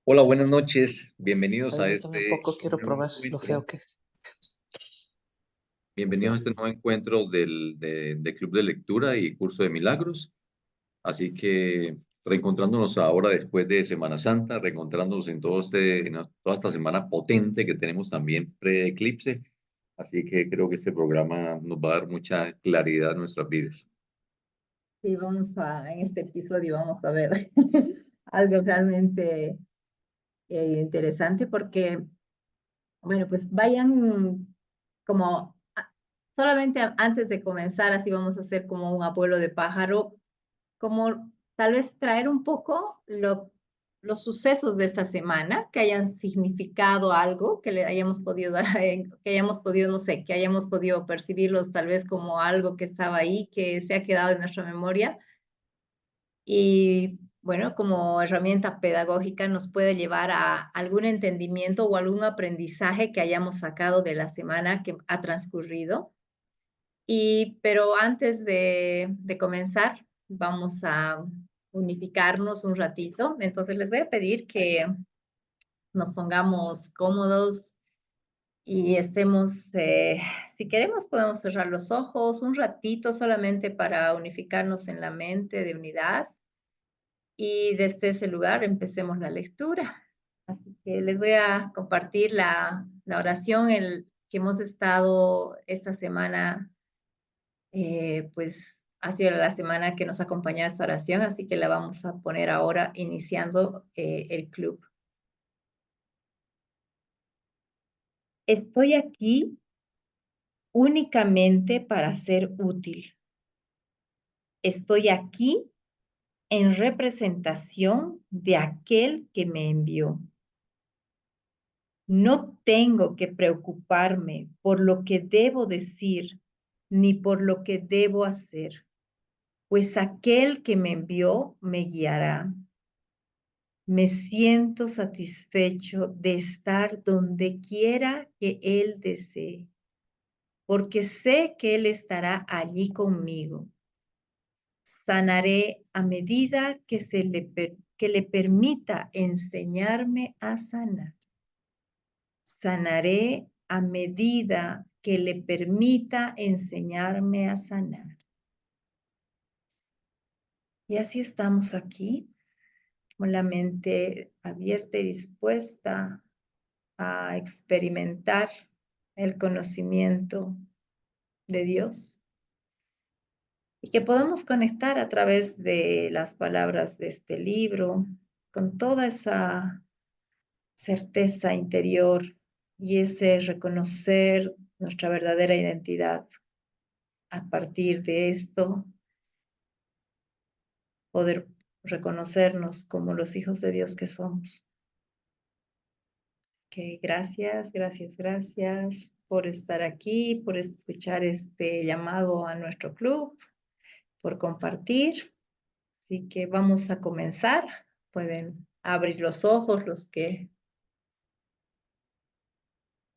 Hola, buenas noches. Bienvenidos a Permítame un este poco, quiero nuevo probar lo encuentro. feo que es. Bienvenidos a este nuevo encuentro de Club de Lectura y Curso de Milagros. Así que reencontrándonos ahora después de Semana Santa, reencontrándonos en toda esta semana potente que tenemos también pre-eclipse. Así que creo que este programa nos va a dar mucha claridad en nuestras vidas. Sí, en este episodio vamos a ver algo realmente interesante porque, bueno, pues vayan como, solamente antes de comenzar, así vamos a hacer como un abuelo de pájaro, como tal vez traer un poco los sucesos de esta semana, que hayan significado algo, que le hayamos podido dar, que hayamos podido, no sé, que hayamos podido percibirlos tal vez como algo que estaba ahí, que se ha quedado en nuestra memoria. Y bueno, como herramienta pedagógica nos puede llevar a algún entendimiento o algún aprendizaje que hayamos sacado de la semana que ha transcurrido. Pero antes de comenzar, vamos a unificarnos un ratito. Entonces les voy a pedir que nos pongamos cómodos y estemos, si queremos, podemos cerrar los ojos un ratito solamente para unificarnos en la mente de unidad. Y desde ese lugar empecemos la lectura. Así que les voy a compartir la oración que hemos estado esta semana, pues ha sido la semana que nos acompaña esta oración, así que la vamos a poner ahora iniciando el club. Estoy aquí únicamente para ser útil. Estoy aquí en representación de aquel que me envió. No tengo que preocuparme por lo que debo decir ni por lo que debo hacer, pues aquel que me envió me guiará. Me siento satisfecho de estar donde quiera que Él desee, porque sé que Él estará allí conmigo. Sanaré a medida que le permita enseñarme a sanar. Sanaré a medida que le permita enseñarme a sanar. Y así estamos aquí, con la mente abierta y dispuesta a experimentar el conocimiento de Dios y que podamos conectar a través de las palabras de este libro con toda esa certeza interior y ese reconocer nuestra verdadera identidad. A partir de esto, poder reconocernos como los hijos de Dios que somos. Ok, gracias, gracias, gracias por estar aquí, por escuchar este llamado a nuestro club, por compartir. Así que vamos a comenzar. Pueden abrir los ojos, los que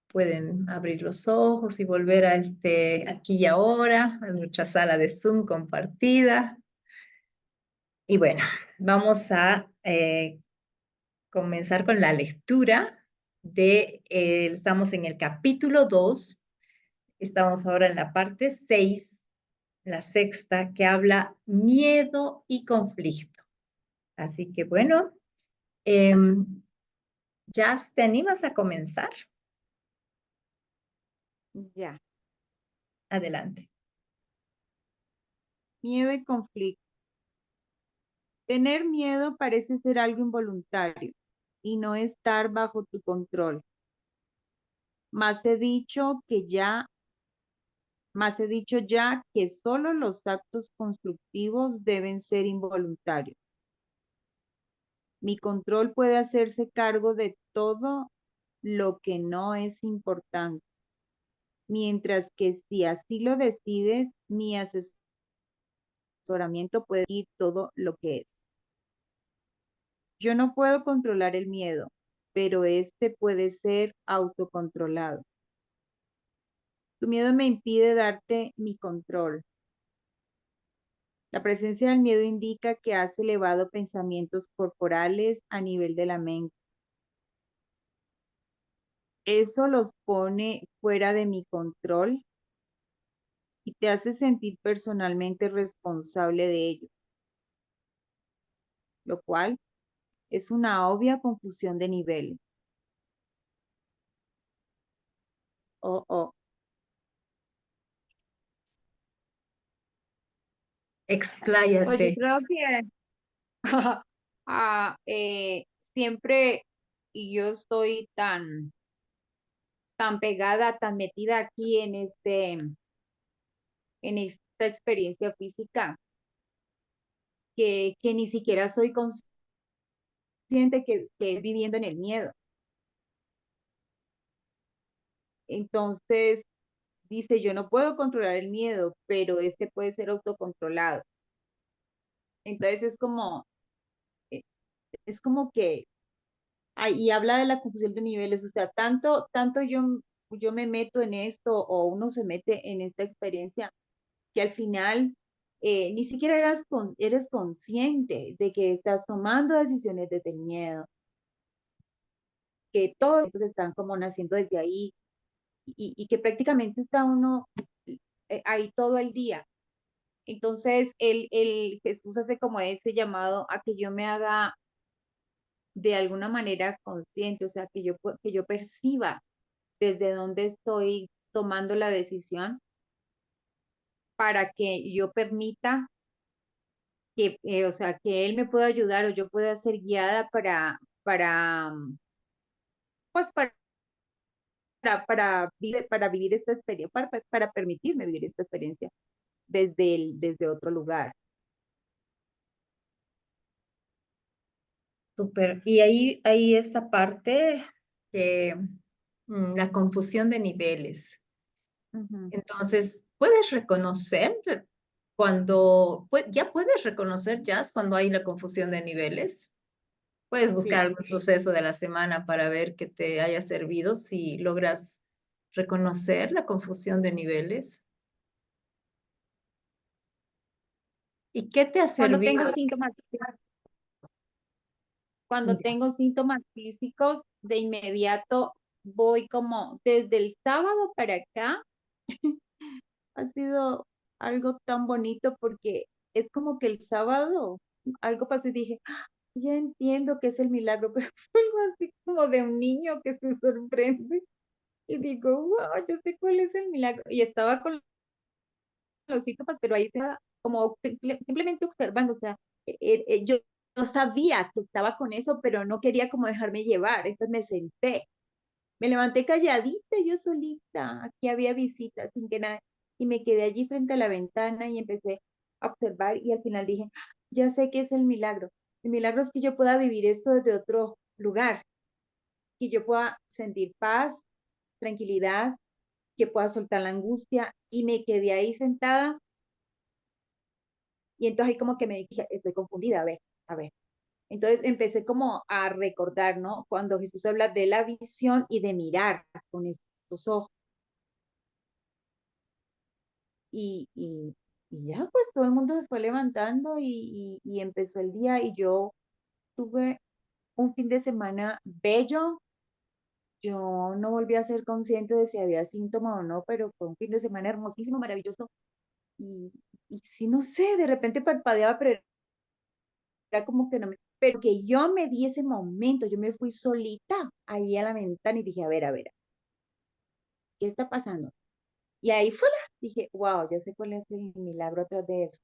pueden abrir los ojos y volver a este aquí y ahora, a nuestra sala de Zoom compartida. Y bueno, vamos a comenzar con la lectura estamos en el capítulo 2, estamos ahora en la parte 6, la sexta, que habla miedo y conflicto. Así que bueno, Jazz, ¿te animas a comenzar? Ya, Adelante. miedo y conflicto. Tener miedo parece ser algo involuntario y no estar bajo tu control. Más he dicho ya que solo los actos constructivos deben ser involuntarios. Mi control puede hacerse cargo de todo lo que no es importante, mientras que si así lo decides, mi asesoramiento puede ir todo lo que es. Yo no puedo controlar el miedo, pero este puede ser autocontrolado. Tu miedo me impide darte mi control. La presencia del miedo indica que has elevado pensamientos corporales a nivel de la mente. eso los pone fuera de mi control y te hace sentir personalmente responsable de ello, lo cual es una obvia confusión de nivel. Oh, oh. Pues yo Expláyate. creo que siempre, y yo estoy tan pegada, tan metida aquí en esta experiencia física, que ni siquiera soy consciente que viviendo en el miedo. Entonces, dice, yo no puedo controlar el miedo, pero este puede ser autocontrolado. Entonces eh, es como que, y habla de la confusión de niveles, o sea, tanto yo me meto en esto o uno se mete en esta experiencia que al final ni siquiera eres consciente de que estás tomando decisiones desde el miedo, que todos están como naciendo desde ahí y que prácticamente está uno ahí todo el día. Entonces, Jesús hace como ese llamado a que yo me haga de alguna manera consciente, o sea, que yo perciba desde dónde estoy tomando la decisión para que yo permita que, o sea, que él me pueda ayudar o yo pueda ser guiada pues para vivir esta experiencia, para permitirme vivir esta experiencia desde otro lugar. Súper. Y ahí esta parte que la confusión de niveles. Ujú. Entonces, puedes reconocer cuando, ya puedes reconocer, Jazz, cuando hay la confusión de niveles. Puedes buscar Sí, algún suceso de la semana para ver que te haya servido si logras reconocer la confusión de niveles. ¿Y qué te ha cuando servido? tengo síntomas, cuando tengo síntomas físicos, de inmediato voy como desde el sábado para acá, ha sido algo tan bonito porque es como que el sábado algo pasó y dije, "Ah, ya entiendo qué es el milagro", pero fue algo así como de un niño que se sorprende y digo, wow, yo sé cuál es el milagro. Y estaba con los síntomas, pero ahí estaba como simplemente observando, o sea, yo sabía que estaba con eso, pero no quería como dejarme llevar, entonces me senté, me levanté calladita, yo solita, aquí había visitas sin que nada, y me quedé allí frente a la ventana y empecé a observar y al final dije, ya sé qué es el milagro. El milagro es que yo pueda vivir esto desde otro lugar, que yo pueda sentir paz, tranquilidad, que pueda soltar la angustia y me quedé ahí sentada y entonces ahí como que me dije, estoy confundida, a ver. Entonces empecé como a recordar, ¿no? Cuando Jesús habla de la visión y de mirar con estos ojos. Y, y ya, pues todo el mundo se fue levantando y empezó el día y yo tuve un fin de semana bello. Yo no volví a ser consciente de si había síntoma o no, pero fue un fin de semana hermosísimo, maravilloso. Y, y sí, no sé, de repente parpadeaba, pero era como que no me... Pero que yo me di ese momento, yo me fui solita ahí a la ventana y dije, a ver, ¿qué está pasando? Y ahí fue dije, wow, ya sé cuál es el milagro atrás de eso.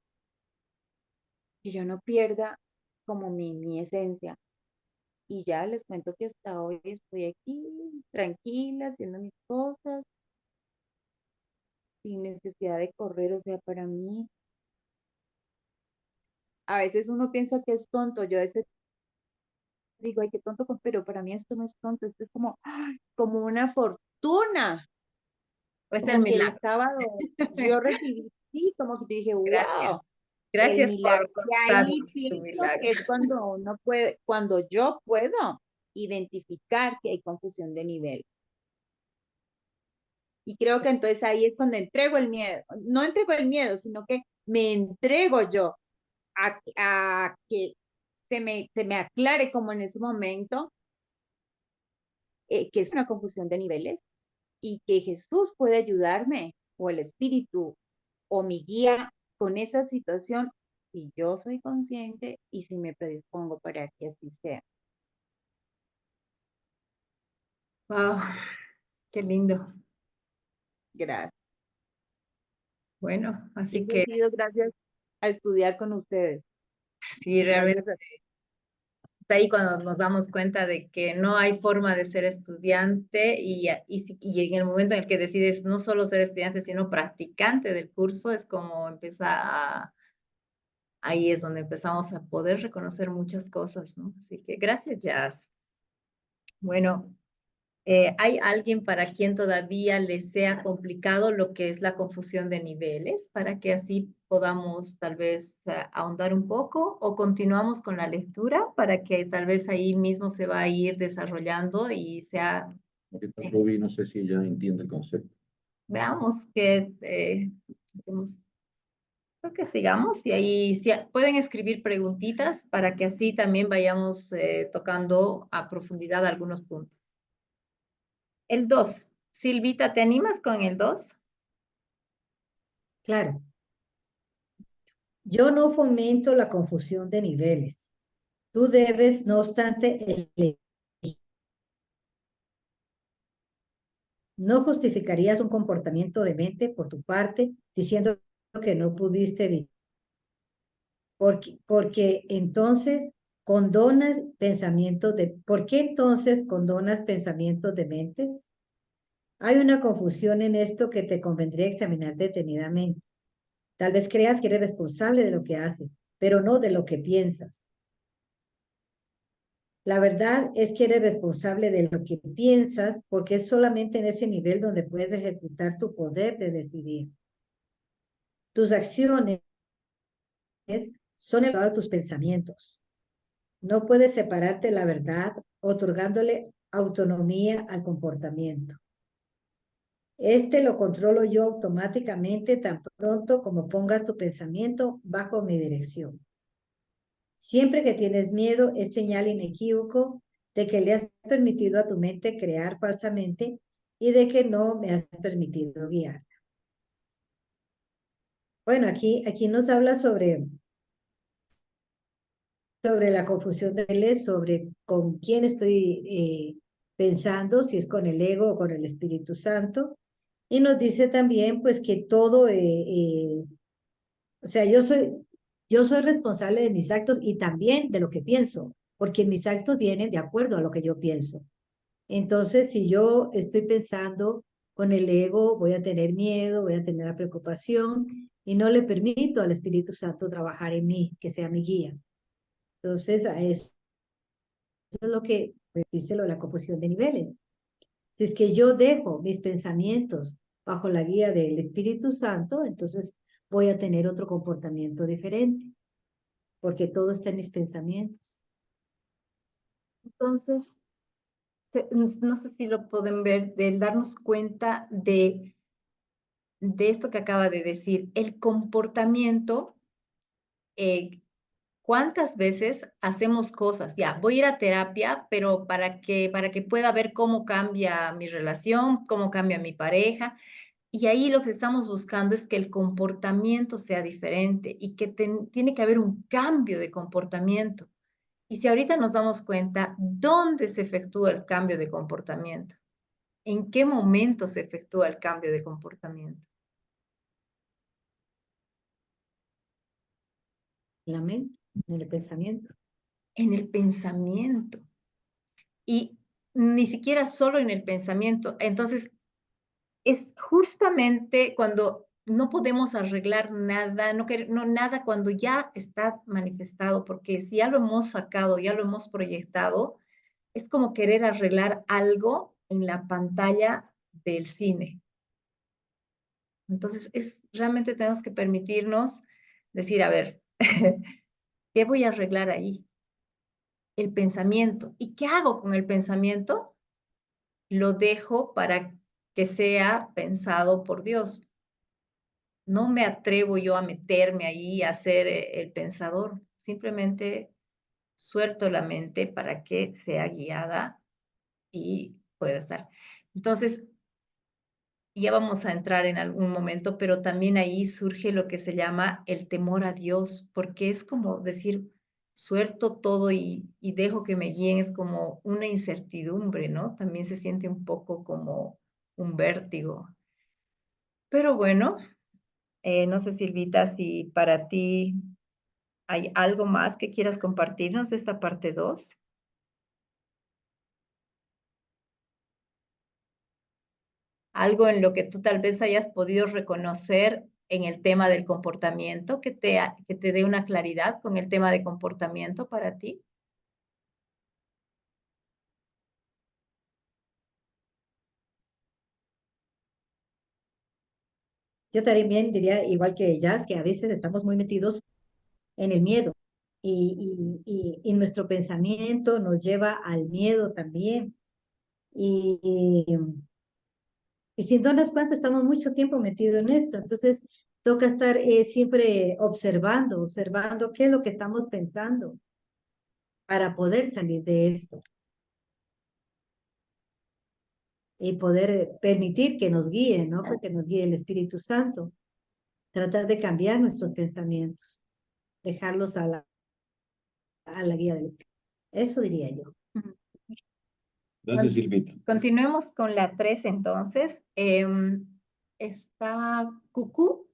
Que yo no pierda como mi esencia. Y ya les cuento que hasta hoy estoy aquí, tranquila, haciendo mis cosas, sin necesidad de correr. O sea, para mí, a veces uno piensa que es tonto. Yo a veces digo, ay, qué tonto, pero para mí esto no es tonto, esto es como, ¡ay! Como una fortuna. Pues el Como que el milagro. sábado yo recibí, sí, como que dije, Gracias. wow, el Gracias milagro. por Y ahí contarnos tu pienso milagro. que es cuando uno puede, cuando yo puedo identificar que hay confusión de nivel. Y creo que entonces ahí es cuando entrego el miedo. No entrego el miedo, sino que me entrego yo a que se me aclare como en ese momento que es una confusión de niveles y que Jesús puede ayudarme o el Espíritu o mi guía con esa situación y yo soy consciente y si me predispongo para que así sea. Wow, qué lindo. Gracias. Bueno, así Eso ha que sido gracias a estudiar con ustedes. sí, realmente Gracias a está ahí cuando nos damos cuenta de que no hay forma de ser estudiante y en el momento en el que decides no solo ser estudiante, sino practicante del curso, es como ahí es donde empezamos a poder reconocer muchas cosas, ¿no? Así que gracias, Jazz. Bueno, ¿hay alguien para quien todavía le sea complicado lo que es la confusión de niveles? Para que así podamos tal vez ahondar un poco o continuamos con la lectura para que tal vez ahí mismo se va a ir desarrollando y sea, ¿Qué tal, Robbie? No sé si ella entiende el concepto. veamos que hacemos. Creo que sigamos y ahí si pueden escribir preguntitas para que así también vayamos tocando a profundidad algunos puntos. El 2. Silvita, ¿te animas con el 2? Claro, yo no fomento la confusión de niveles. Tú debes, no obstante, elegir. No justificarías un comportamiento demente por tu parte diciendo que no pudiste evitar, porque entonces condonas pensamientos de, ¿por qué entonces condonas pensamientos dementes? Hay una confusión en esto que te convendría examinar detenidamente. Tal vez creas que eres responsable de lo que haces, pero no de lo que piensas. La verdad es que eres responsable de lo que piensas porque es solamente en ese nivel donde puedes ejecutar tu poder de decidir. Tus acciones son el resultado de tus pensamientos. No puedes separarte de la verdad otorgándole autonomía al comportamiento. Este lo controlo yo automáticamente tan pronto como pongas tu pensamiento bajo mi dirección. Siempre que tienes miedo es señal inequívoco de que le has permitido a tu mente crear falsamente y de que no me has permitido guiar. Bueno, aquí nos habla sobre la confusión de niveles, sobre con quién estoy pensando, si es con el ego o con el Espíritu Santo. Y nos dice también, pues, que todo, o sea, yo soy responsable de mis actos y también de lo que pienso, porque mis actos vienen de acuerdo a lo que yo pienso. Entonces, si yo estoy pensando con el ego, voy a tener miedo, voy a tener la preocupación y no le permito al Espíritu Santo trabajar en mí, que sea mi guía. Entonces, a eso es lo que dice lo de la confusión de niveles. Si es que yo dejo mis pensamientos bajo la guía del Espíritu Santo, entonces voy a tener otro comportamiento diferente, porque todo está en mis pensamientos. Entonces, no sé si lo pueden ver, del darnos cuenta de esto que acaba de decir, el comportamiento, ¿cuántas veces hacemos cosas? Ya, voy a ir a terapia, pero para que pueda ver cómo cambia mi relación, cómo cambia mi pareja. Y ahí lo que estamos buscando es que el comportamiento sea diferente y que tiene que haber un cambio de comportamiento. Y si ahorita nos damos cuenta, ¿dónde se efectúa el cambio de comportamiento? ¿En qué momento se efectúa el cambio de comportamiento? En la mente, en el pensamiento. En el pensamiento. Y ni siquiera solo en el pensamiento. Entonces, es justamente cuando no podemos arreglar nada, no nada cuando ya está manifestado, porque si ya lo hemos sacado, ya lo hemos proyectado, es como querer arreglar algo en la pantalla del cine. Entonces, realmente tenemos que permitirnos decir, a ver, ¿qué voy a arreglar ahí? El pensamiento. ¿Y qué hago con el pensamiento? Lo dejo para que sea pensado por Dios. No me atrevo yo a meterme ahí a ser el pensador. Simplemente suelto la mente para que sea guiada y puede estar. Entonces, ya vamos a entrar en algún momento, pero también ahí surge lo que se llama el temor a Dios, porque es como decir, suelto todo y dejo que me guíen, es como una incertidumbre, ¿no? También se siente un poco como un vértigo. Pero bueno, no sé, Silvita, si para ti hay algo más que quieras compartirnos de esta parte 2. Algo en lo que tú tal vez hayas podido reconocer en el tema del comportamiento, que te dé una claridad con el tema de comportamiento para ti. Yo también diría, igual que ellas, que a veces estamos muy metidos en el miedo y nuestro pensamiento nos lleva al miedo también. Y sin darnos cuenta, estamos mucho tiempo metidos en esto. Entonces, toca estar siempre observando qué es lo que estamos pensando para poder salir de esto y poder permitir que nos guíe, ¿no? Porque nos guíe el Espíritu Santo. Tratar de cambiar nuestros pensamientos, dejarlos a la guía del Espíritu. Eso diría yo. Gracias, Silvita. Continuemos con la 3 entonces. Está Cucú.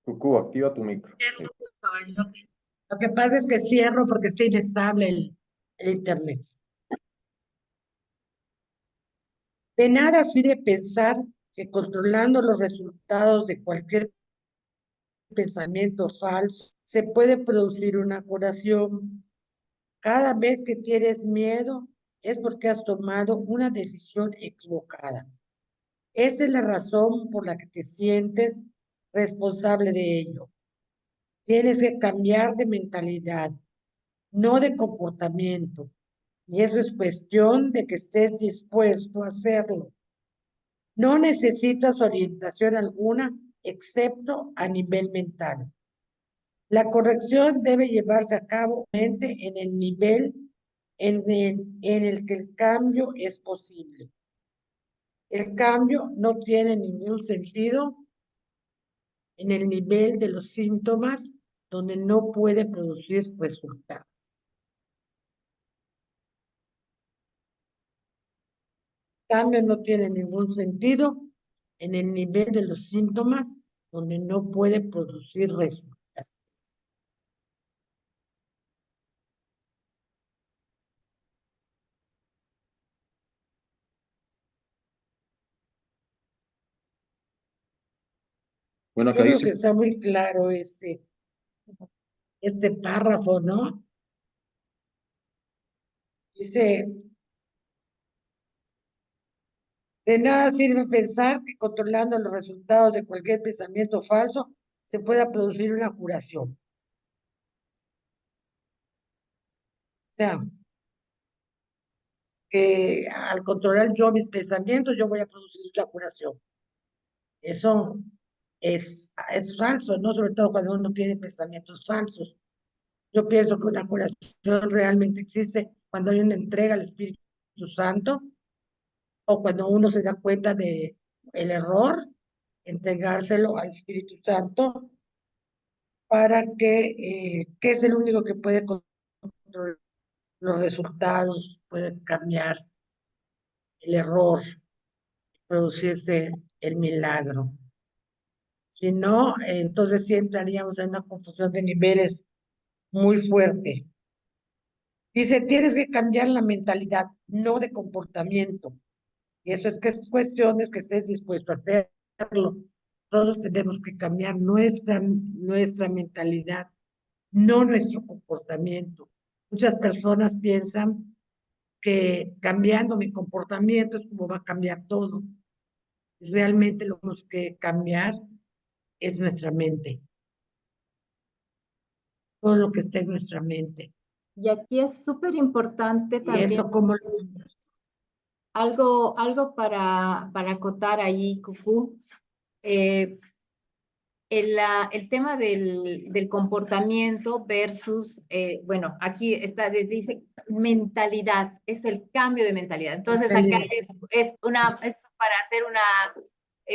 Cucú, activa tu micro. Eso estoy. Lo que pasa es que cierro porque está inestable el internet. De nada sirve pensar que controlando los resultados de cualquier pensamiento falso se puede producir una curación. Cada vez que tienes miedo es porque has tomado una decisión equivocada. Esa es la razón por la que te sientes responsable de ello. Tienes que cambiar de mentalidad, no de comportamiento. Y eso es cuestión de que estés dispuesto a hacerlo. No necesitas orientación alguna, excepto a nivel mental. La corrección debe llevarse a cabo en el nivel en el que el cambio es posible. El cambio no tiene ningún sentido en el nivel de los síntomas donde no puede producir resultados. Cambio no tiene ningún sentido en el nivel de los síntomas donde no puede producir resultados. Bueno, Yo acá creo dice, que está muy claro este párrafo, ¿no? Dice, de nada sirve pensar que controlando los resultados de cualquier pensamiento falso se pueda producir una curación. O sea, que al controlar yo mis pensamientos, yo voy a producir la curación. Eso es falso, ¿no? Sobre todo cuando uno tiene pensamientos falsos. Yo pienso que una curación realmente existe cuando hay una entrega al Espíritu Santo o cuando uno se da cuenta de el error, entregárselo al Espíritu Santo para que es el único que puede controlar los resultados, puede cambiar el error, producirse el milagro. Si no, entonces sí entraríamos en una confusión de niveles muy fuerte. Dice, tienes que cambiar la mentalidad, no de comportamiento. Y eso es que es cuestión de que estés dispuesto a hacerlo. Todos tenemos que cambiar nuestra mentalidad, no nuestro comportamiento. Muchas personas piensan que cambiando mi comportamiento es como va a cambiar todo. Realmente lo que tenemos que cambiar es nuestra mente. Todo lo que esté en nuestra mente. Y aquí es súper importante Y también eso como algo para acotar ahí, Cucú. el tema del comportamiento versus, bueno, aquí está, dice mentalidad, es el cambio de mentalidad. Entonces acá es para hacer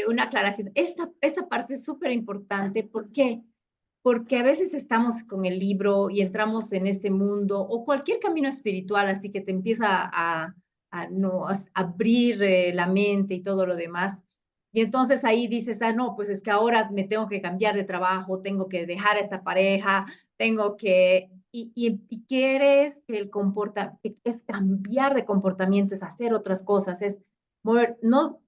una aclaración. Esta parte es súper importante. ¿Por qué? Porque a veces estamos con el libro y entramos en este mundo o cualquier camino espiritual, así que te empieza no, a abrir la mente y todo lo demás. Y entonces ahí dices, no, pues es que ahora me tengo que cambiar de trabajo, tengo que dejar a esta pareja, tengo que, y quieres que el comportamiento, es cambiar de comportamiento, es hacer otras cosas, es mover, no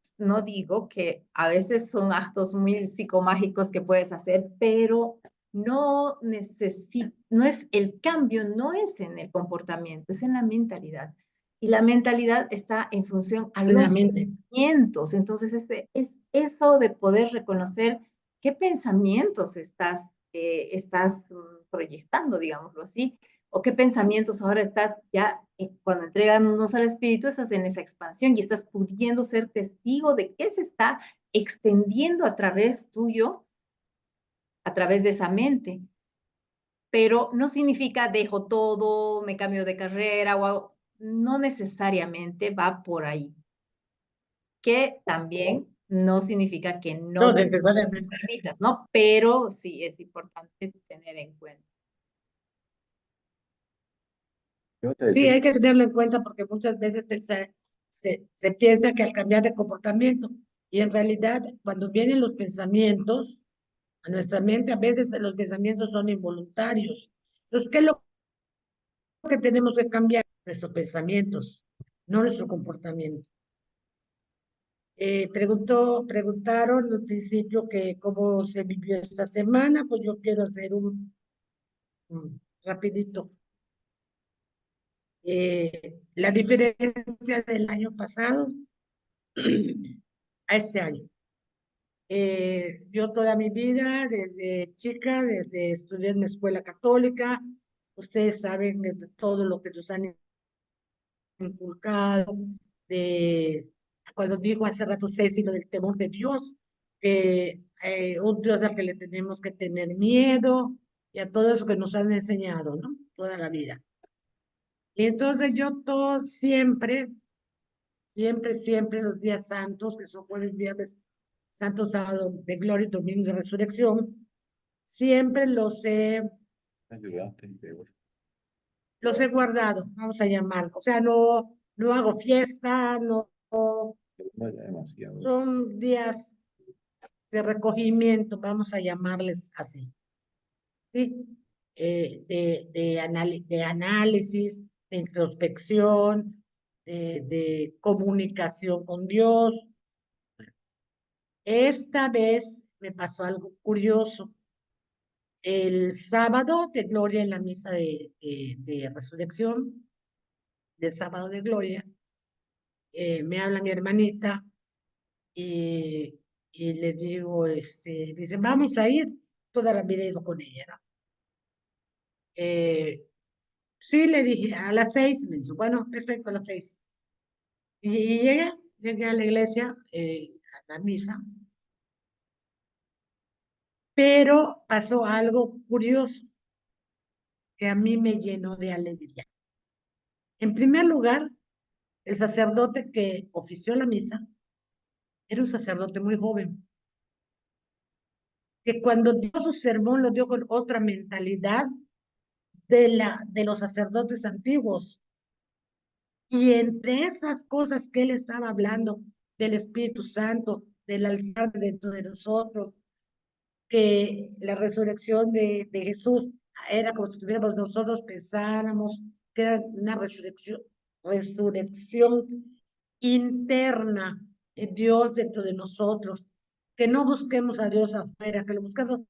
digo que a veces son actos muy psicomágicos que puedes hacer, pero no es el cambio, no es en el comportamiento, es en la mentalidad. Y la mentalidad está en función a los pensamientos. Entonces, es eso de poder reconocer qué pensamientos estás proyectando, digámoslo así, o qué pensamientos ahora estás ya, cuando entreganos al Espíritu, estás en esa expansión y estás pudiendo ser testigo de qué se está extendiendo a través tuyo, a través de esa mente. Pero no significa dejo todo, me cambio de carrera, no necesariamente va por ahí. Que también no significa que no te permitas, ¿no? Pero sí es importante tener en cuenta. Sí, hay que tenerlo en cuenta porque muchas veces se piensa que al cambiar de comportamiento, y en realidad cuando vienen los pensamientos a nuestra mente, a veces los pensamientos son involuntarios. Entonces, ¿qué es lo que tenemos que cambiar? Nuestros pensamientos, no nuestro comportamiento. Preguntaron al principio que cómo se vivió esta semana, pues yo quiero hacer un rapidito. La diferencia del año pasado a este año. Yo toda mi vida, desde chica, desde estudié en la escuela católica, ustedes saben de todo lo que nos han inculcado, de cuando digo hace rato Ceci lo del temor de Dios, que un Dios al que le tenemos que tener miedo y a todo eso que nos han enseñado, ¿no? Toda la vida. Y entonces yo todo siempre los días santos, que son jueves, viernes, santo, sábado de gloria y domingo de resurrección, siempre los he guardado, vamos a llamarlo. O sea, no hago fiesta, no, son días de recogimiento, vamos a llamarles así, ¿sí? De análisis, de introspección, de comunicación con Dios. Esta vez me pasó algo curioso. El sábado de Gloria en la misa de resurrección, del sábado de Gloria, me habla mi hermanita y le digo, dice, vamos a ir, toda la vida he ido con ella, ¿no? Sí, le dije, a las 6, me dijo, bueno, perfecto, a las 6. Y llegué a la iglesia, a la misa, pero pasó algo curioso que a mí me llenó de alegría. En primer lugar, el sacerdote que ofició la misa era un sacerdote muy joven, que cuando dio su sermón lo dio con otra mentalidad de los sacerdotes antiguos. Y entre esas cosas que él estaba hablando del Espíritu Santo, del altar dentro de nosotros, que la resurrección de Jesús era como si tuviéramos nosotros pensáramos que era una resurrección interna de Dios dentro de nosotros, que no busquemos a Dios afuera, que lo busquemos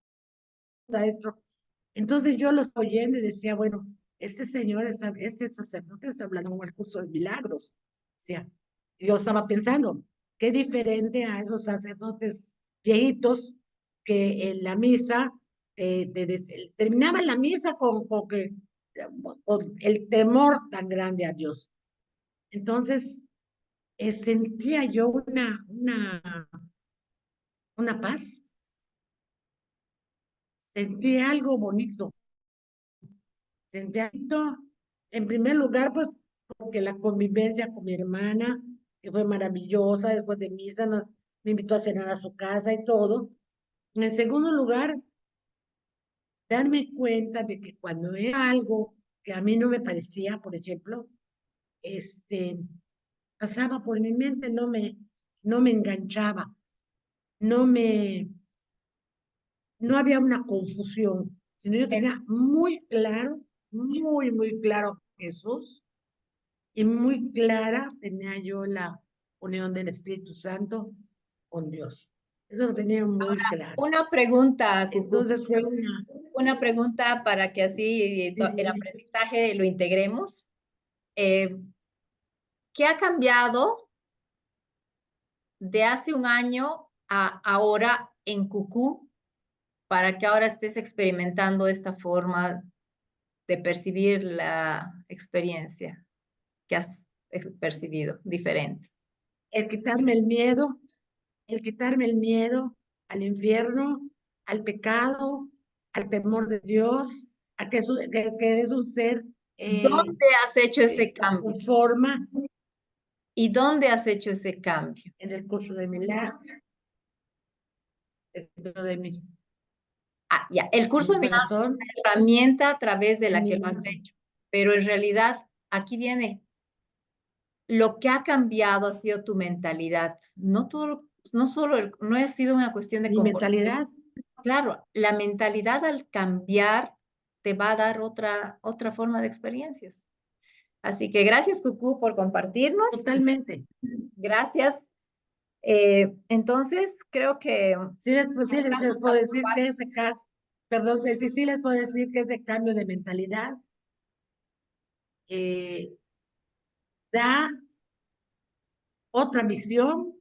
adentro. Entonces yo los oyendo y decía, bueno, ese señor, ese sacerdote está hablando con el curso de milagros. O sea, yo estaba pensando, qué diferente a esos sacerdotes viejitos que en la misa, terminaban la misa con el temor tan grande a Dios. Entonces, sentía yo una paz, sentí algo bonito. Sentí algo, en primer lugar, pues, porque la convivencia con mi hermana, que fue maravillosa, después de misa me invitó a cenar a su casa y todo. En segundo lugar, darme cuenta de que cuando era algo que a mí no me parecía, por ejemplo, pasaba por mi mente, no me enganchaba, no me, no había una confusión, sino yo tenía muy claro Jesús, y muy clara tenía yo la unión del Espíritu Santo con Dios. Eso lo tenía muy claro. Una pregunta, Cucú. Entonces fue Una pregunta para que así Sí, el aprendizaje lo integremos. ¿Qué ha cambiado de hace un año a ahora en Cucú para que ahora estés experimentando esta forma de percibir la experiencia que has percibido diferente? el quitarme el miedo al infierno, al pecado, al temor de Dios, a que es un ser ¿Dónde has hecho ese cambio? con forma ¿Y dónde has hecho ese cambio? en el curso de milagro, dentro de mi, Ah, ya, el curso de mi milagros corazón. es una herramienta a través de la mi que lo has mente. hecho, pero en realidad aquí viene lo que ha cambiado ha sido tu mentalidad, no todo, no solo, no ha sido una cuestión de Mi comportamiento. mentalidad. Claro, la mentalidad al cambiar te va a dar otra forma de experiencias. Así que gracias, Cucú, por compartirnos. Totalmente. Gracias. Entonces, creo que Sí les puedo decir que perdón, sí les puedo decir que ese cambio de mentalidad da otra visión,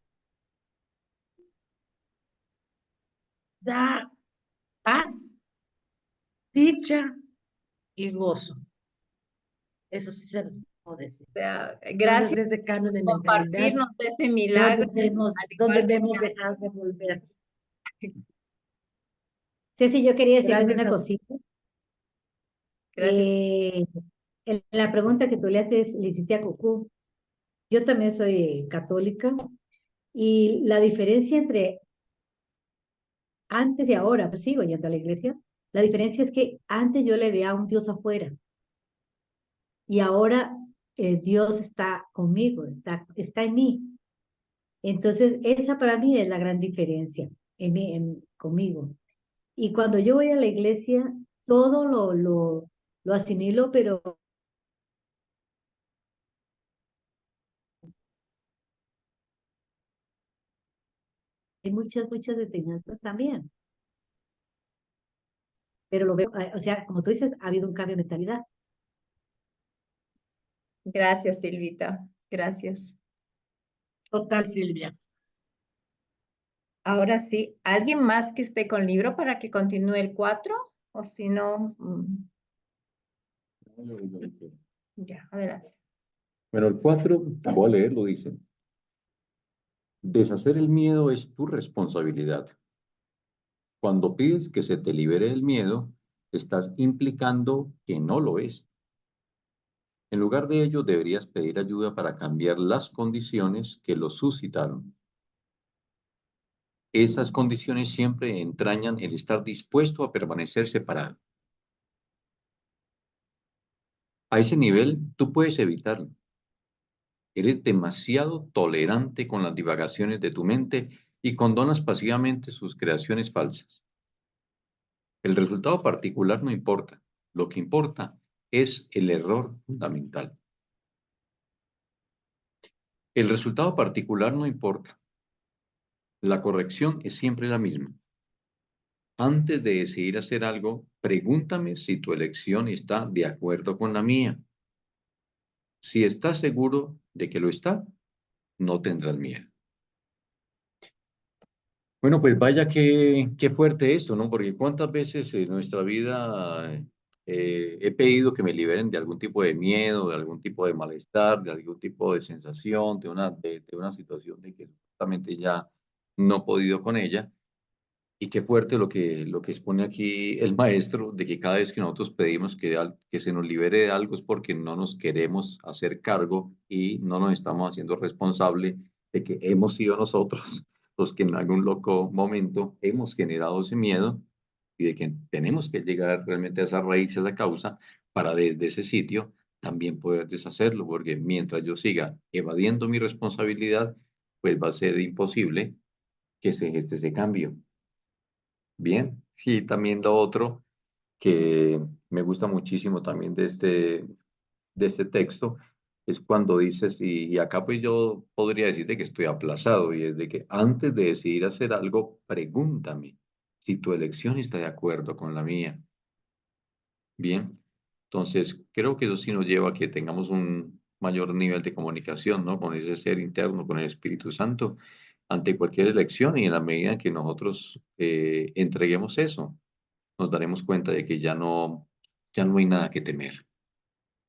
da paz, dicha y gozo. Eso sí se lo puedo decir. gracias Entonces, ese cambio de por mentalidad, compartirnos este milagro. donde vemos dejar de volver. Ceci, yo quería decirles Gracias una a cosita. Gracias. En la pregunta que tú le haces, le hiciste a Cucú, yo también soy católica y la diferencia entre antes y ahora, pues sigo yendo a la iglesia, la diferencia es que antes yo le veía a un Dios afuera y ahora Dios está conmigo, está en mí. Entonces, esa para mí es la gran diferencia conmigo. Y cuando yo voy a la iglesia, todo lo asimilo, pero hay muchas enseñanzas también. Pero lo veo, o sea, como tú dices, ha habido un cambio de mentalidad. Gracias, Silvita. Gracias. Total, Silvia. Ahora sí, ¿alguien más que esté con libro para que continúe el 4? O si no, ya, adelante. Bueno, el 4, voy a leerlo, dice. Deshacer el miedo es tu responsabilidad. Cuando pides que se te libere el miedo, estás implicando que no lo es. En lugar de ello, deberías pedir ayuda para cambiar las condiciones que lo suscitaron. Esas condiciones siempre entrañan el estar dispuesto a permanecer separado. A ese nivel, tú puedes evitarlo. Eres demasiado tolerante con las divagaciones de tu mente y condonas pasivamente sus creaciones falsas. El resultado particular no importa. Lo que importa es el error fundamental. El resultado particular no importa. La corrección es siempre la misma. Antes de decidir hacer algo, pregúntame si tu elección está de acuerdo con la mía. Si estás seguro de que lo está, no tendrás miedo. Bueno, pues vaya qué fuerte esto, ¿no? Porque cuántas veces en nuestra vida he pedido que me liberen de algún tipo de miedo, de algún tipo de malestar, de algún tipo de sensación, de una situación de que justamente ya no he podido con ella. Y qué fuerte lo que expone aquí el maestro, de que cada vez que nosotros pedimos que se nos libere de algo es porque no nos queremos hacer cargo y no nos estamos haciendo responsable de que hemos sido nosotros los que en algún loco momento hemos generado ese miedo y de que tenemos que llegar realmente a esa raíz, a esa causa, para desde ese sitio también poder deshacerlo, porque mientras yo siga evadiendo mi responsabilidad, pues va a ser imposible que se geste ese cambio. Bien, y también lo otro que me gusta muchísimo también de este texto es cuando dices, y acá pues yo podría decirte que estoy aplazado, y es de que antes de decidir hacer algo, pregúntame si tu elección está de acuerdo con la mía. Bien, entonces creo que eso sí nos lleva a que tengamos un mayor nivel de comunicación, ¿no? Con ese ser interno, con el Espíritu Santo, ante cualquier elección y en la medida en que nosotros entreguemos eso, nos daremos cuenta de que ya no hay nada que temer.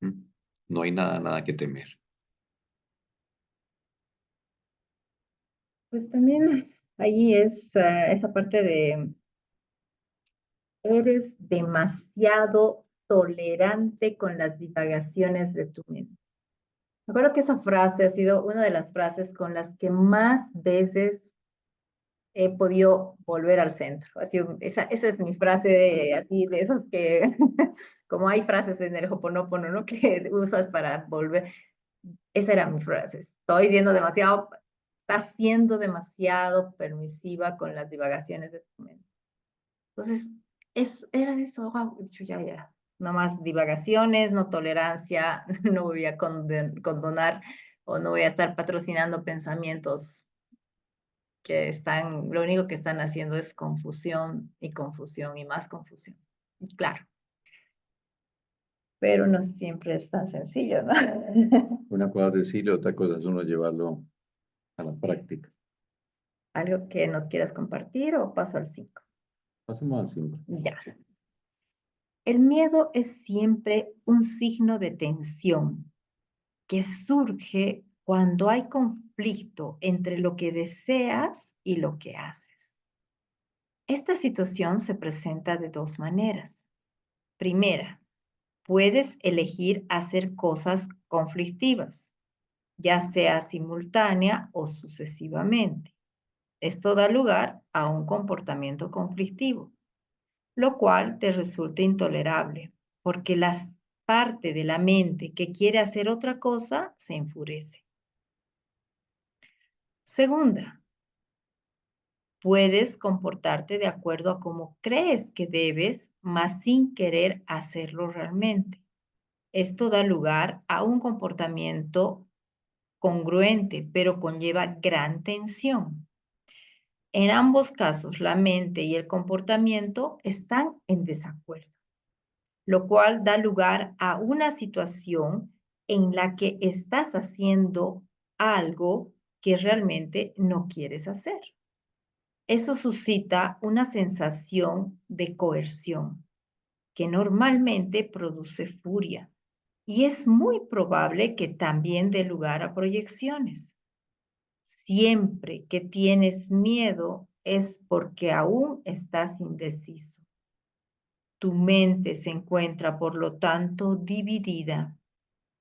¿M? No hay nada, nada que temer. Pues también ahí es esa parte de eres demasiado tolerante con las divagaciones de tu mente. Me acuerdo que esa frase ha sido una de las frases con las que más veces he podido volver al centro. Así, esa es mi frase de, así, de esas que, como hay frases en el Ho'oponopono, ¿no? Que usas para volver. Esa era mi frase. Estoy siendo demasiado, estás siendo demasiado permisiva con las divagaciones de tu mente. Entonces, era eso, wow, dicho ya. No más divagaciones, no tolerancia, no voy a condonar o no voy a estar patrocinando pensamientos que están, lo único que están haciendo es confusión y más confusión. Y claro, pero no siempre es tan sencillo, ¿no? Una cosa es decirlo, otra cosa es uno llevarlo a la práctica. ¿Algo que nos quieras compartir o paso al 5? Pasemos al 5. Ya. El miedo es siempre un signo de tensión que surge cuando hay conflicto entre lo que deseas y lo que haces. Esta situación se presenta de dos maneras. Primera, puedes elegir hacer cosas conflictivas, ya sea simultánea o sucesivamente. Esto da lugar a un comportamiento conflictivo, lo cual te resulta intolerable, porque la parte de la mente que quiere hacer otra cosa se enfurece. Segunda, puedes comportarte de acuerdo a cómo crees que debes, mas sin querer hacerlo realmente. Esto da lugar a un comportamiento congruente, pero conlleva gran tensión. En ambos casos, la mente y el comportamiento están en desacuerdo, lo cual da lugar a una situación en la que estás haciendo algo que realmente no quieres hacer. Eso suscita una sensación de coerción que normalmente produce furia y es muy probable que también dé lugar a proyecciones. Siempre que tienes miedo es porque aún estás indeciso. Tu mente se encuentra, por lo tanto, dividida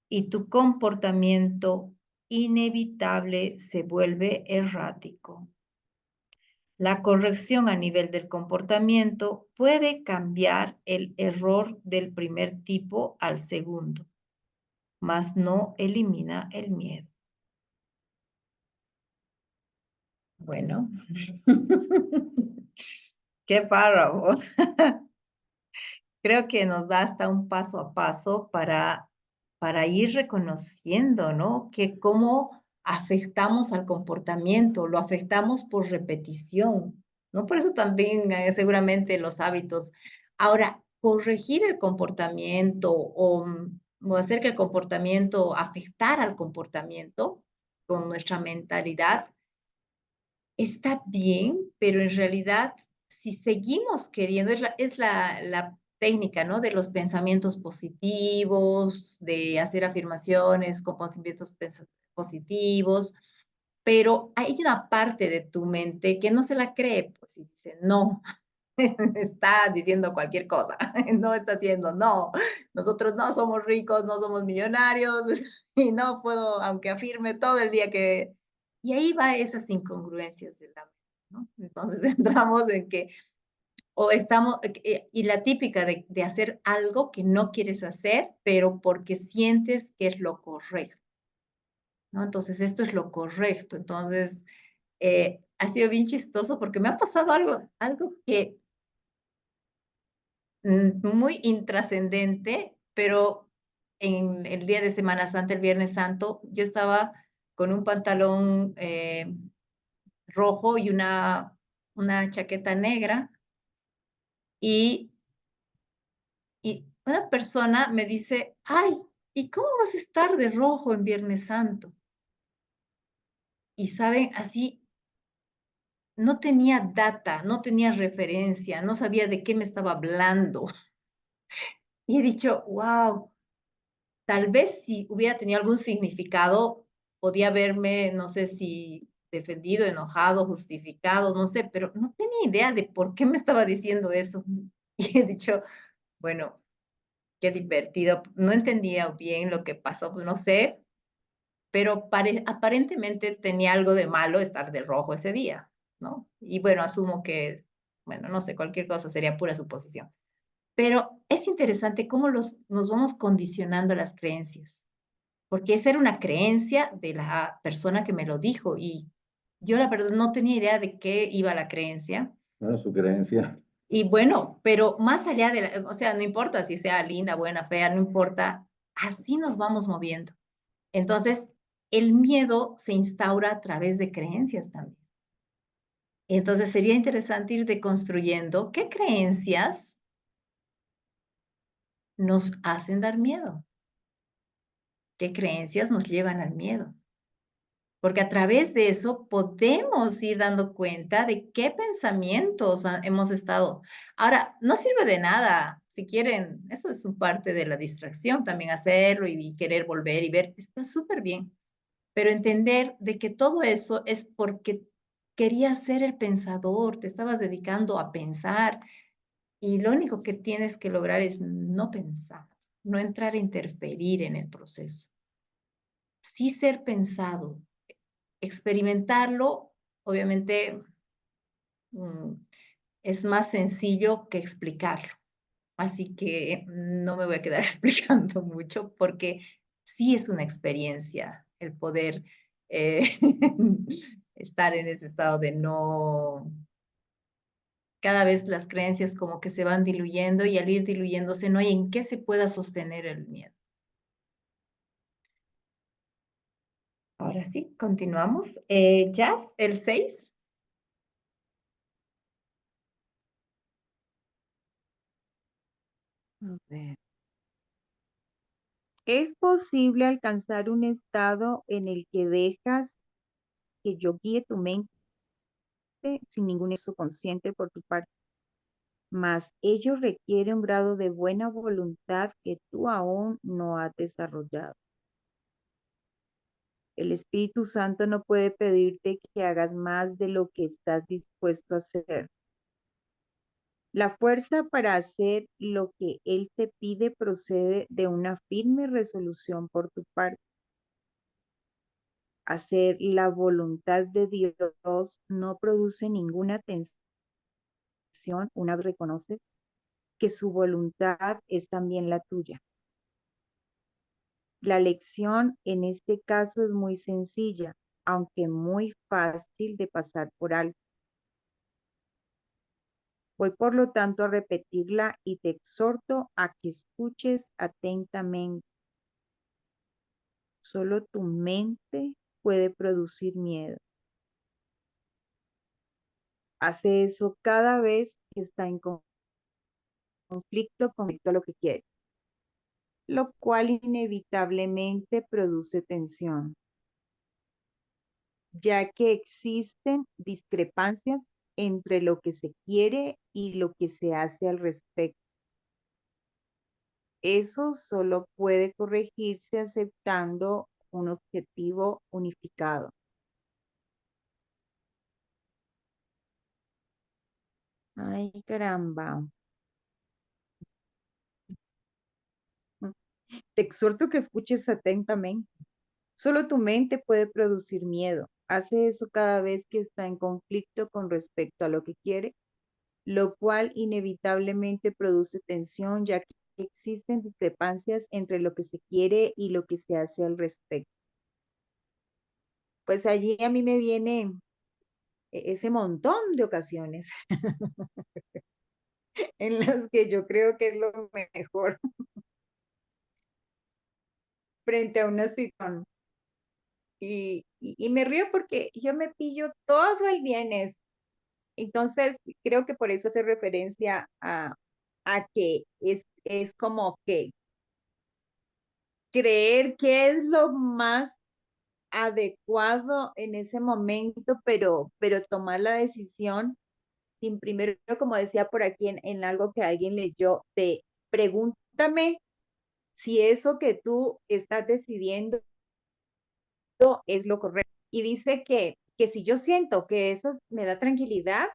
y tu comportamiento inevitable se vuelve errático. La corrección a nivel del comportamiento puede cambiar el error del primer tipo al segundo, mas no elimina el miedo. Bueno, qué párrafo. Creo que nos da hasta un paso a paso para ir reconociendo, ¿no? Que cómo afectamos al comportamiento, lo afectamos por repetición, ¿no? Por eso también seguramente los hábitos. Ahora, corregir el comportamiento o hacer que el comportamiento afectar al comportamiento con nuestra mentalidad está bien, pero en realidad, si seguimos queriendo, la técnica, ¿no? De los pensamientos positivos, de hacer afirmaciones con pensamientos positivos, pero hay una parte de tu mente que no se la cree, pues, y dice, no, está diciendo cualquier cosa, no está haciendo, no, nosotros no somos ricos, no somos millonarios, y no puedo, aunque afirme todo el día que... Y ahí va esas incongruencias de la mente, ¿no? Entonces entramos en que, o estamos, y la típica de hacer algo que no quieres hacer, pero porque sientes que es lo correcto, ¿no? Entonces esto es lo correcto, entonces ha sido bien chistoso porque me ha pasado algo que muy intrascendente, pero en el día de Semana Santa, el Viernes Santo, yo estaba con un pantalón rojo y una chaqueta negra y, y una persona me dice, ay, ¿y cómo vas a estar de rojo en Viernes Santo? Y saben, así no tenía data, no tenía referencia, no sabía de qué me estaba hablando. Y he dicho, wow, tal vez si hubiera tenido algún significado, podía haberme, no sé si defendido, enojado, justificado, no sé, pero no tenía idea de por qué me estaba diciendo eso. Y he dicho, bueno, qué divertido. No entendía bien lo que pasó, no sé, pero aparentemente tenía algo de malo estar de rojo ese día, ¿no? Y bueno, asumo que, bueno, no sé, cualquier cosa sería pura suposición. Pero es interesante cómo nos vamos condicionando las creencias, porque esa era una creencia de la persona que me lo dijo y yo la verdad no tenía idea de qué iba la creencia. Bueno, su creencia. Y bueno, pero más allá de o sea, no importa si sea linda, buena, fea, no importa, así nos vamos moviendo. Entonces, el miedo se instaura a través de creencias también. Entonces, sería interesante ir deconstruyendo qué creencias nos hacen dar miedo, qué creencias nos llevan al miedo. Porque a través de eso podemos ir dando cuenta de qué pensamientos hemos estado. Ahora, no sirve de nada, si quieren, eso es un parte de la distracción, también hacerlo y querer volver y ver, está súper bien. Pero entender de que todo eso es porque querías ser el pensador, te estabas dedicando a pensar y lo único que tienes que lograr es no pensar, no entrar a interferir en el proceso. Sí ser pensado, experimentarlo, obviamente, mm, es más sencillo que explicarlo. Así que no me voy a quedar explicando mucho porque sí es una experiencia el poder eh, estar en ese estado de no... Cada vez las creencias como que se van diluyendo y al ir diluyéndose no hay en qué se pueda sostener el miedo. Ahora sí, continuamos. Jazz, el 6. A ver. Es posible alcanzar un estado en el que dejas que yo guíe tu mente sin ningún eso consciente por tu parte, mas ello requiere un grado de buena voluntad que tú aún no has desarrollado. El Espíritu Santo no puede pedirte que hagas más de lo que estás dispuesto a hacer. La fuerza para hacer lo que Él te pide procede de una firme resolución por tu parte. Hacer la voluntad de Dios no produce ninguna tensión una vez reconoces que su voluntad es también la tuya. La lección en este caso es muy sencilla, aunque muy fácil de pasar por alto. Voy por lo tanto a repetirla y te exhorto a que escuches atentamente. Solo tu mente puede producir miedo. Hace eso cada vez que está en conflicto con lo que quiere, lo cual inevitablemente produce tensión, ya que existen discrepancias entre lo que se quiere y lo que se hace al respecto. Eso solo puede corregirse aceptando un objetivo unificado. Ay, caramba. Te exhorto que escuches atentamente. Solo tu mente puede producir miedo. Hace eso cada vez que está en conflicto con respecto a lo que quiere, lo cual inevitablemente produce tensión, ya que existen discrepancias entre lo que se quiere y lo que se hace al respecto. Pues allí a mí me viene ese montón de ocasiones en las que yo creo que es lo mejor frente a una situación. Y me río porque yo me pillo todo el día en eso. Entonces, creo que por eso hace referencia a que es como que creer que es lo más adecuado en ese momento, pero tomar la decisión sin primero, como decía por aquí en algo que alguien leyó, de pregúntame si eso que tú estás decidiendo es lo correcto. Y dice que si yo siento que eso me da tranquilidad,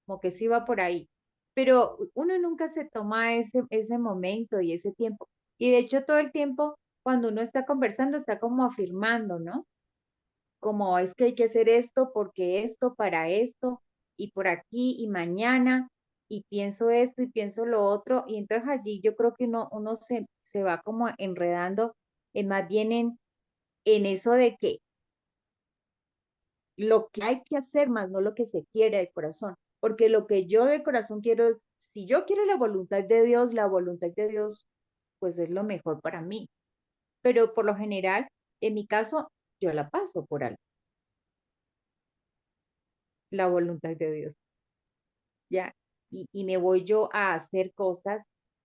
como que sí va por ahí. Pero uno nunca se toma ese momento y ese tiempo. Y de hecho todo el tiempo, cuando uno está conversando, está como afirmando, ¿no? Como es que hay que hacer esto porque esto, para esto, y por aquí, y mañana, y pienso esto y pienso lo otro. Y entonces allí yo creo que uno se va como enredando más bien en eso de que lo que hay que hacer más, no lo que se quiere de corazón. Porque lo que yo de corazón quiero, si yo quiero la voluntad de Dios, pues es lo mejor para mí. Pero por lo general, en mi caso, yo la paso por alto, la voluntad de Dios, ¿ya? Y me voy yo a hacer cosas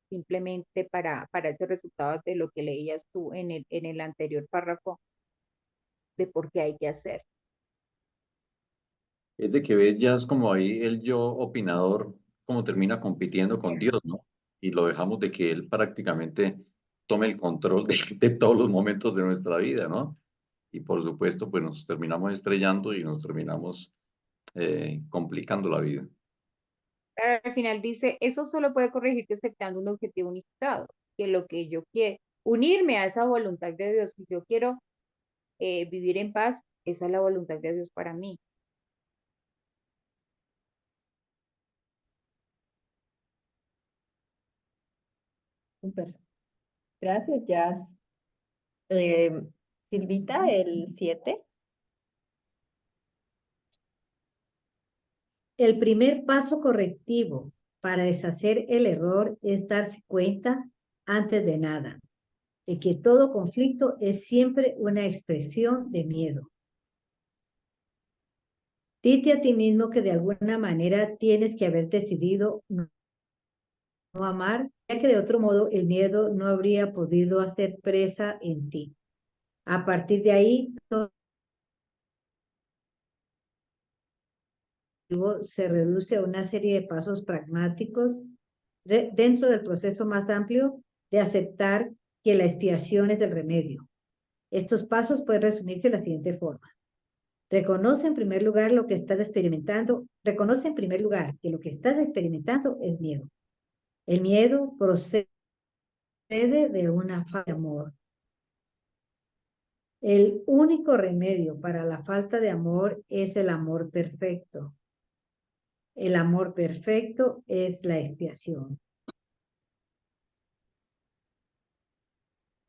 simplemente para ese resultado de lo que leías tú en el anterior párrafo, de por qué hay que hacer. Es de que ves ya es como ahí el yo opinador, como termina compitiendo con Dios, ¿no? Y lo dejamos de que Él prácticamente tome el control de todos los momentos de nuestra vida, ¿no? Y por supuesto, pues nos terminamos estrellando y nos terminamos complicando la vida. Al final dice, eso solo puede corregirse aceptando un objetivo unificado, que lo que yo quiero, unirme a esa voluntad de Dios, si yo quiero vivir en paz, esa es la voluntad de Dios para mí. Súper. Gracias, Jazz. Eh, Silvita, el 7. El primer paso correctivo para deshacer el error es darse cuenta, antes de nada, de que todo conflicto es siempre una expresión de miedo. Dite a ti mismo que de alguna manera tienes que haber decidido no amar, ya que de otro modo el miedo no habría podido hacer presa en ti. A partir de ahí, todo se reduce a una serie de pasos pragmáticos dentro del proceso más amplio de aceptar que la expiación es el remedio. Estos pasos pueden resumirse de la siguiente forma. Reconoce en primer lugar lo que estás experimentando. Reconoce en primer lugar que lo que estás experimentando es miedo. El miedo procede de una falta de amor. El único remedio para la falta de amor es el amor perfecto. El amor perfecto es la expiación.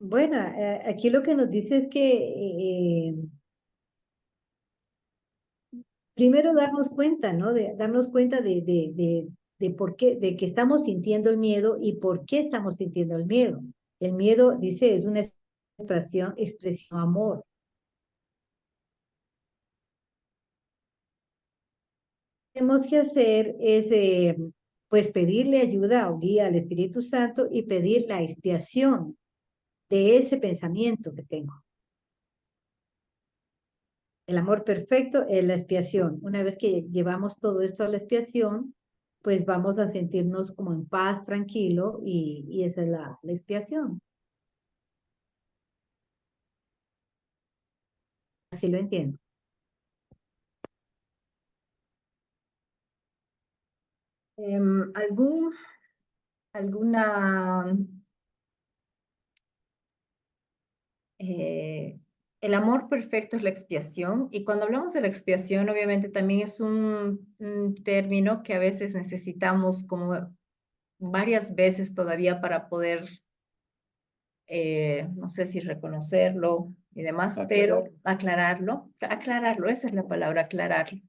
Bueno, aquí lo que nos dice es que primero darnos cuenta, ¿no? De darnos cuenta de por qué, de que estamos sintiendo el miedo y por qué estamos sintiendo el miedo. El miedo, dice, es una expresión amor. Lo que tenemos que hacer es, pues, pedirle ayuda o guía al Espíritu Santo y pedir la expiación de ese pensamiento que tengo. El amor perfecto es la expiación. Una vez que llevamos todo esto a la expiación, pues vamos a sentirnos como en paz, tranquilo, y esa es la expiación. Así lo entiendo. . Alguna el amor perfecto es la expiación, y cuando hablamos de la expiación, obviamente también es un término que a veces necesitamos como varias veces todavía para poder, no sé si reconocerlo y demás, pero aclararlo, esa es la palabra, aclararlo.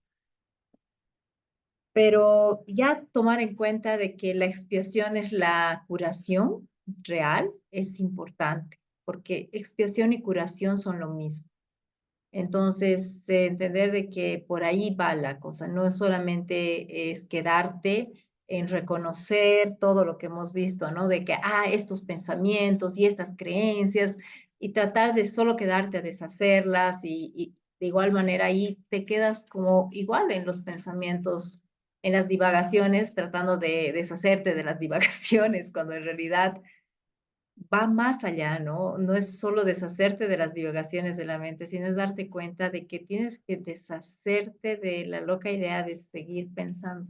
Pero ya tomar en cuenta de que la expiación es la curación real es importante, porque expiación y curación son lo mismo. Entonces, entender de que por ahí va la cosa, no solamente es quedarte en reconocer todo lo que hemos visto, ¿no? De que, estos pensamientos y estas creencias, y tratar de solo quedarte a deshacerlas, y de igual manera ahí te quedas como igual en los pensamientos, en las divagaciones, tratando de deshacerte de las divagaciones, cuando en realidad va más allá, ¿no? No es solo deshacerte de las divagaciones de la mente, sino es darte cuenta de que tienes que deshacerte de la loca idea de seguir pensando,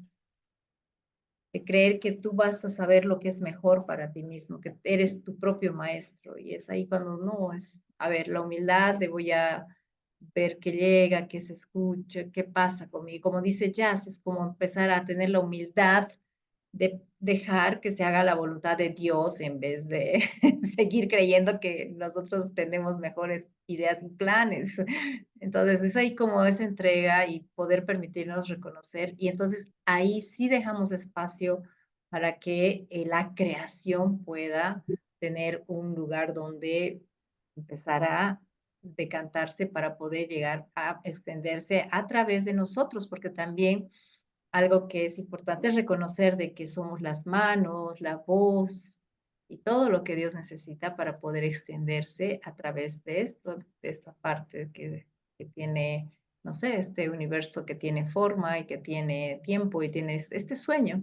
de creer que tú vas a saber lo que es mejor para ti mismo, que eres tu propio maestro. Y es ahí cuando no es, a ver, la humildad de voy a ver qué llega, qué se escucha, qué pasa conmigo. Como dice Jazz, es como empezar a tener la humildad de dejar que se haga la voluntad de Dios en vez de seguir creyendo que nosotros tenemos mejores ideas y planes. Entonces es ahí como esa entrega y poder permitirnos reconocer, y entonces ahí sí dejamos espacio para que la creación pueda tener un lugar donde empezar a decantarse para poder llegar a extenderse a través de nosotros, porque también algo que es importante es reconocer de que somos las manos, la voz y todo lo que Dios necesita para poder extenderse a través de esto, de esta parte que tiene, no sé, este universo que tiene forma y que tiene tiempo y tiene este sueño.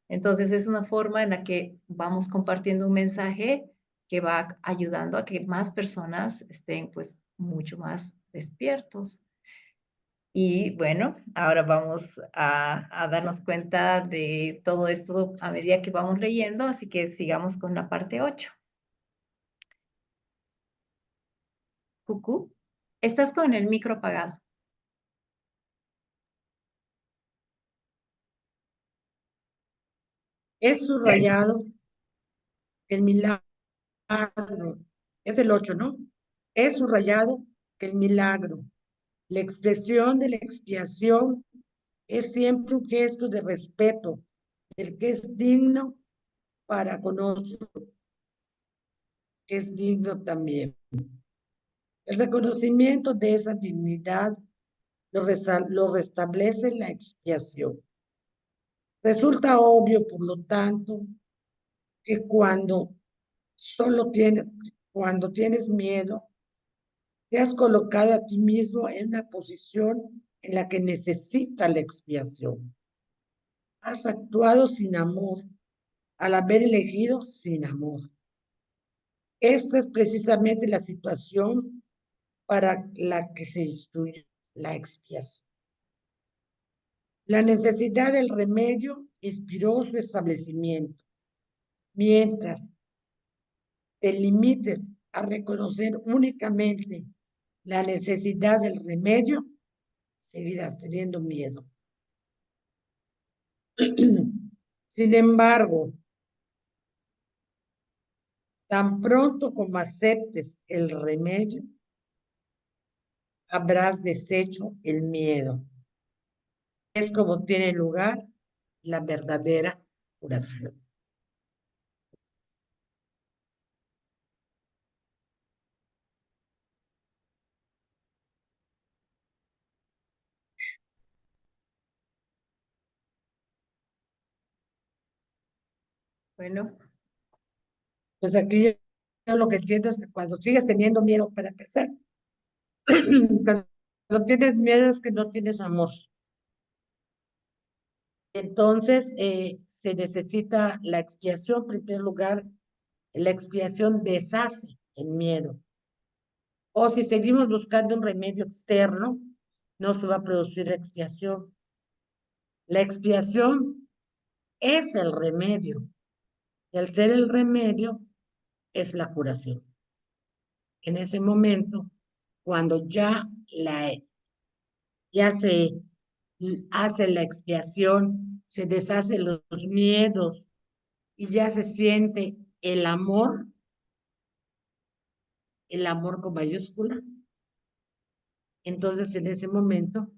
Entonces es una forma en la que vamos compartiendo un mensaje que va ayudando a que más personas estén pues mucho más despiertos. Y bueno, ahora vamos a darnos cuenta de todo esto a medida que vamos leyendo, así que sigamos con la parte 8. Cucú, estás con el micro apagado. Es subrayado el milagro, es el 8, ¿no? Es subrayado que el milagro, la expresión de la expiación, es siempre un gesto de respeto del que es digno para con otro, que es digno también. El reconocimiento de esa dignidad lo restablece la expiación. Resulta obvio, por lo tanto, que cuando tienes miedo, te has colocado a ti mismo en una posición en la que necesita la expiación. Has actuado sin amor al haber elegido sin amor. Esta es precisamente la situación para la que se instruye la expiación. La necesidad del remedio inspiró su establecimiento. Mientras te limites a reconocer únicamente la necesidad del remedio, seguirás teniendo miedo. Sin embargo, tan pronto como aceptes el remedio, habrás deshecho el miedo. Es como tiene lugar la verdadera curación. Bueno, Pues aquí yo lo que entiendo es que cuando sigues teniendo miedo, para empezar, cuando tienes miedo es que no tienes amor. Entonces, se necesita la expiación. En primer lugar, la expiación deshace el miedo. O si seguimos buscando un remedio externo, no se va a producir expiación. La expiación es el remedio. Y al ser el remedio, es la curación. En ese momento, cuando ya se hace la expiación, se deshacen los miedos y ya se siente el amor con mayúscula, entonces en ese momento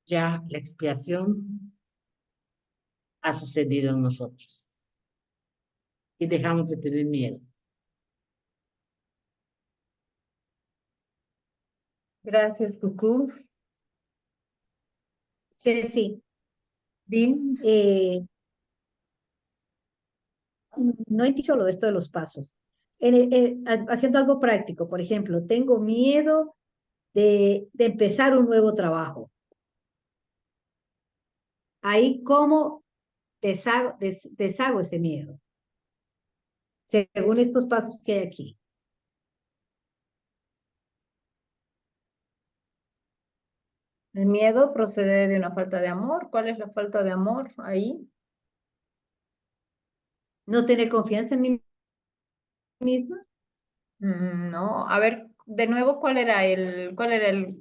ya la expiación ha sucedido en nosotros y dejamos de tener miedo. Gracias, Cucú. Sí, Dim, no he dicho lo esto de los pasos. Haciendo algo práctico, por ejemplo, tengo miedo de empezar un nuevo trabajo. Ahí, ¿cómo deshago ese miedo? Según estos pasos que hay aquí. el miedo procede de una falta de amor. ¿Cuál es la falta de amor ahí? No tener confianza en mí misma. No, a ver, de nuevo, cuál era el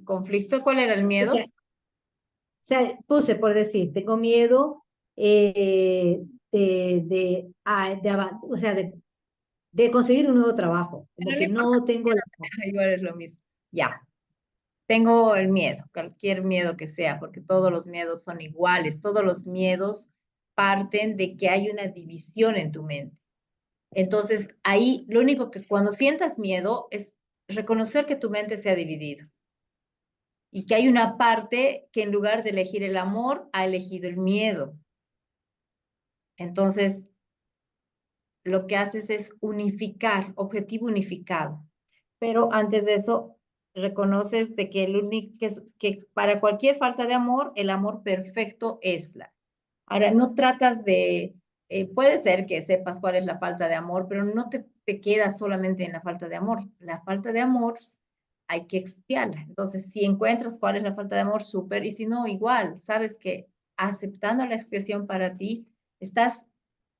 conflicto? ¿Cuál era el O miedo? sea, puse por decir, tengo miedo o sea, de conseguir un nuevo trabajo, como No le que importa, no tengo la... igual es lo mismo. Ya, tengo el miedo, cualquier miedo que sea, porque todos los miedos son iguales, todos los miedos parten de que hay una división en tu mente. Entonces, ahí lo único que cuando sientas miedo es reconocer que tu mente se ha dividido y que hay una parte que en lugar de elegir el amor, ha elegido el miedo. Entonces, lo que haces es unificar, objetivo unificado. Pero antes de eso, reconoces de que, que para cualquier falta de amor, el amor perfecto es la. Ahora, no tratas de, puede ser que sepas cuál es la falta de amor, pero no te quedas solamente en la falta de amor. La falta de amor hay que expiarla. Entonces, si encuentras cuál es la falta de amor, súper, y si no, igual, sabes que aceptando la expiación para ti, estás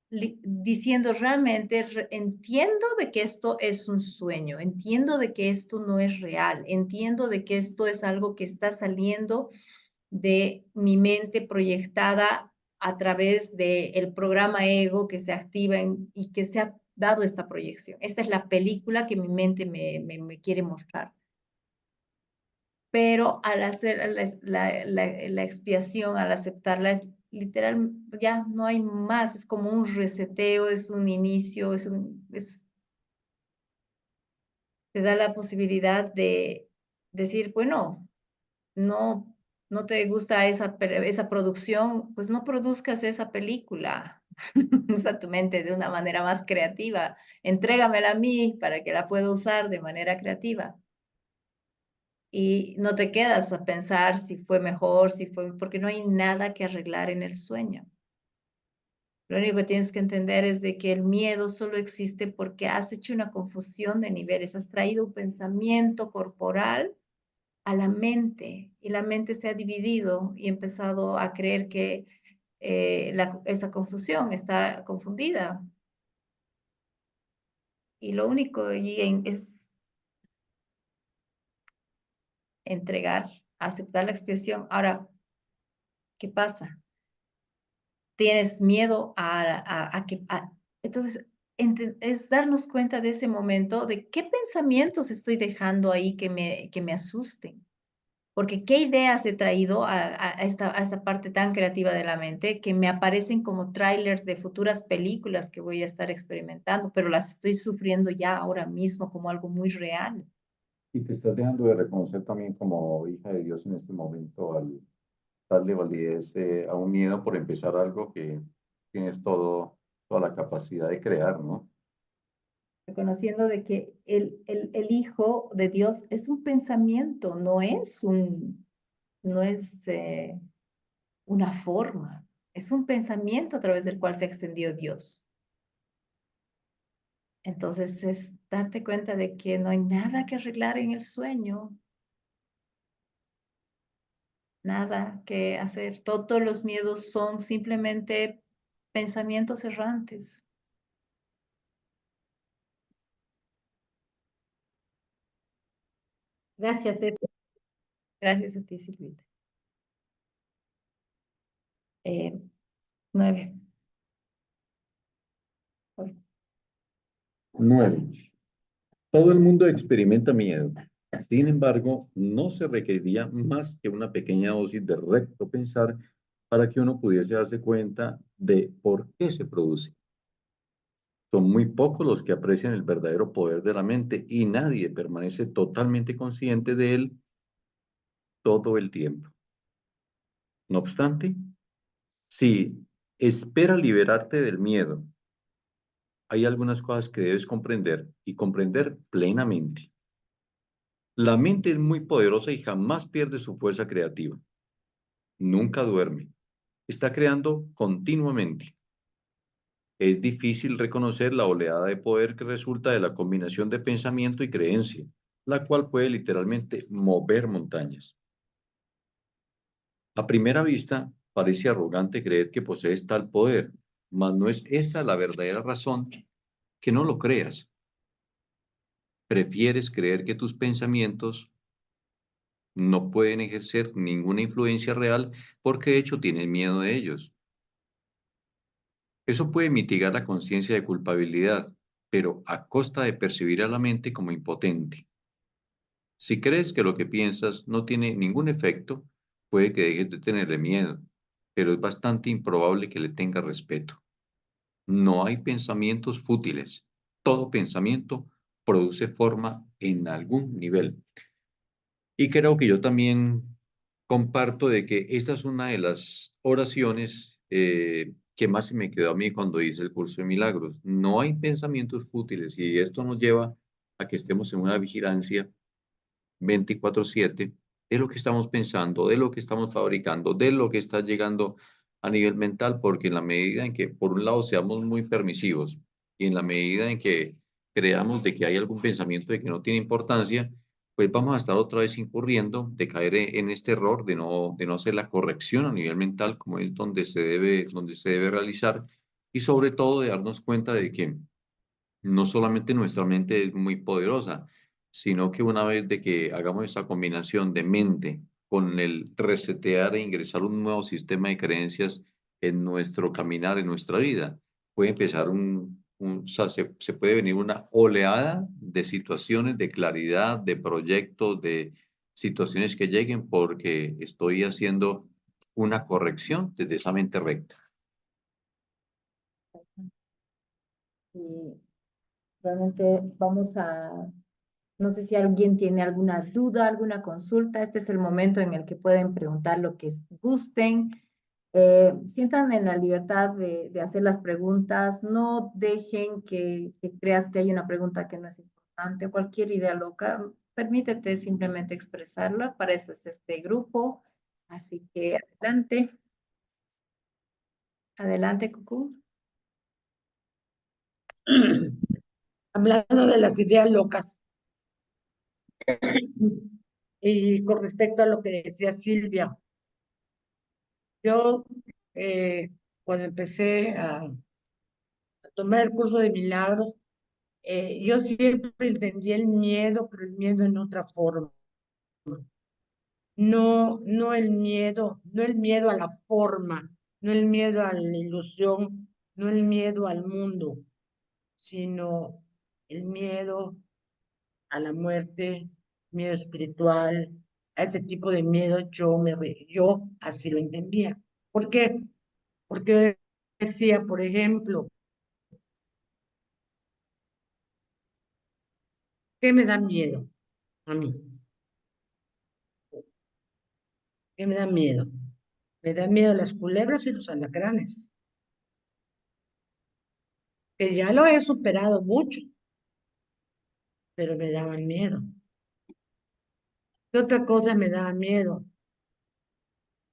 diciendo realmente, entiendo de que esto es un sueño, entiendo de que esto no es real, entiendo de que esto es algo que está saliendo de mi mente proyectada a través del programa ego que se activa y que se ha dado esta proyección. Esta es la película que mi mente me quiere mostrar. Pero al hacer la expiación, al aceptarla, es literal, ya no hay más, es como un reseteo, es un inicio, te da la posibilidad de decir, bueno, no, no te gusta esa producción, pues no produzcas esa película. Usa tu mente de una manera más creativa. Entrégamela a mí para que la pueda usar de manera creativa. Y no te quedas a pensar si fue mejor, porque no hay nada que arreglar en el sueño. Lo único que tienes que entender es de que el miedo solo existe porque has hecho una confusión de niveles, has traído un pensamiento corporal a la mente y la mente se ha dividido y empezado a creer que esa confusión está confundida. Y lo único es entregar, aceptar la expresión. Ahora, ¿qué pasa? Tienes miedo entonces, es darnos cuenta de ese momento de qué pensamientos estoy dejando ahí que me asusten. Porque qué ideas he traído a esta parte tan creativa de la mente que me aparecen como trailers de futuras películas que voy a estar experimentando, pero las estoy sufriendo ya ahora mismo como algo muy real. Y te estás dejando de reconocer también como hija de Dios en este momento al darle validez a un miedo por empezar algo que tienes toda la capacidad de crear, ¿no? Reconociendo de que el Hijo de Dios es un pensamiento, no es una forma, es un pensamiento a través del cual se extendió Dios. Entonces es darte cuenta de que no hay nada que arreglar en el sueño, nada que hacer. Todos los miedos son simplemente pensamientos errantes. Gracias, Gracias a ti, Silvita. 9. 9. Todo el mundo experimenta miedo. Sin embargo, no se requeriría más que una pequeña dosis de recto pensar para que uno pudiese darse cuenta de por qué se produce. Son muy pocos los que aprecian el verdadero poder de la mente y nadie permanece totalmente consciente de él todo el tiempo. No obstante, si espera liberarte del miedo, hay algunas cosas que debes comprender y comprender plenamente. La mente es muy poderosa y jamás pierde su fuerza creativa. Nunca duerme. Está creando continuamente. Es difícil reconocer la oleada de poder que resulta de la combinación de pensamiento y creencia, la cual puede literalmente mover montañas. A primera vista, parece arrogante creer que posees tal poder, mas no es esa la verdadera razón que no lo creas. Prefieres creer que tus pensamientos no pueden ejercer ninguna influencia real porque de hecho tienes miedo de ellos. Eso puede mitigar la conciencia de culpabilidad, pero a costa de percibir a la mente como impotente. Si crees que lo que piensas no tiene ningún efecto, puede que dejes de tenerle miedo, pero es bastante improbable que le tengas respeto. No hay pensamientos fútiles. Todo pensamiento produce forma en algún nivel. Y creo que yo también comparto de que esta es una de las oraciones que más se me quedó a mí cuando hice el curso de milagros. No hay pensamientos fútiles y esto nos lleva a que estemos en una vigilancia 24/7 de lo que estamos pensando, de lo que estamos fabricando, de lo que está llegando a nivel mental, porque en la medida en que, por un lado, seamos muy permisivos y en la medida en que creamos de que hay algún pensamiento de que no tiene importancia, pues vamos a estar otra vez incurriendo de caer en este error de no hacer la corrección a nivel mental, como es donde se debe realizar, y sobre todo de darnos cuenta de que no solamente nuestra mente es muy poderosa, sino que una vez de que hagamos esta combinación de mente con el resetear e ingresar un nuevo sistema de creencias en nuestro caminar, en nuestra vida, puede empezar o sea, se puede venir una oleada de situaciones, de claridad, de proyectos, de situaciones que lleguen porque estoy haciendo una corrección desde esa mente recta. Y realmente no sé si alguien tiene alguna duda, alguna consulta. Este es el momento en el que pueden preguntar lo que gusten. Sientan en la libertad de hacer las preguntas. No dejen que creas que hay una pregunta que no es importante. Cualquier idea loca, permítete simplemente expresarla. Para eso es este grupo. Así que adelante. Adelante, Cucú. Hablando de las ideas locas, y con respecto a lo que decía Silvia, yo cuando empecé a tomar el curso de milagros, yo siempre entendí el miedo, pero el miedo en otra forma. No el miedo, no el miedo a la forma, no el miedo a la ilusión, no el miedo al mundo, sino el miedo a la muerte, miedo espiritual, a ese tipo de miedo yo así lo entendía. ¿Por qué? Porque decía, por ejemplo, ¿qué me da miedo a mí? ¿Qué me da miedo? Me da miedo las culebras y los alacranes, que ya lo he superado mucho, pero me daban miedo. ¿Qué otra cosa me daba miedo?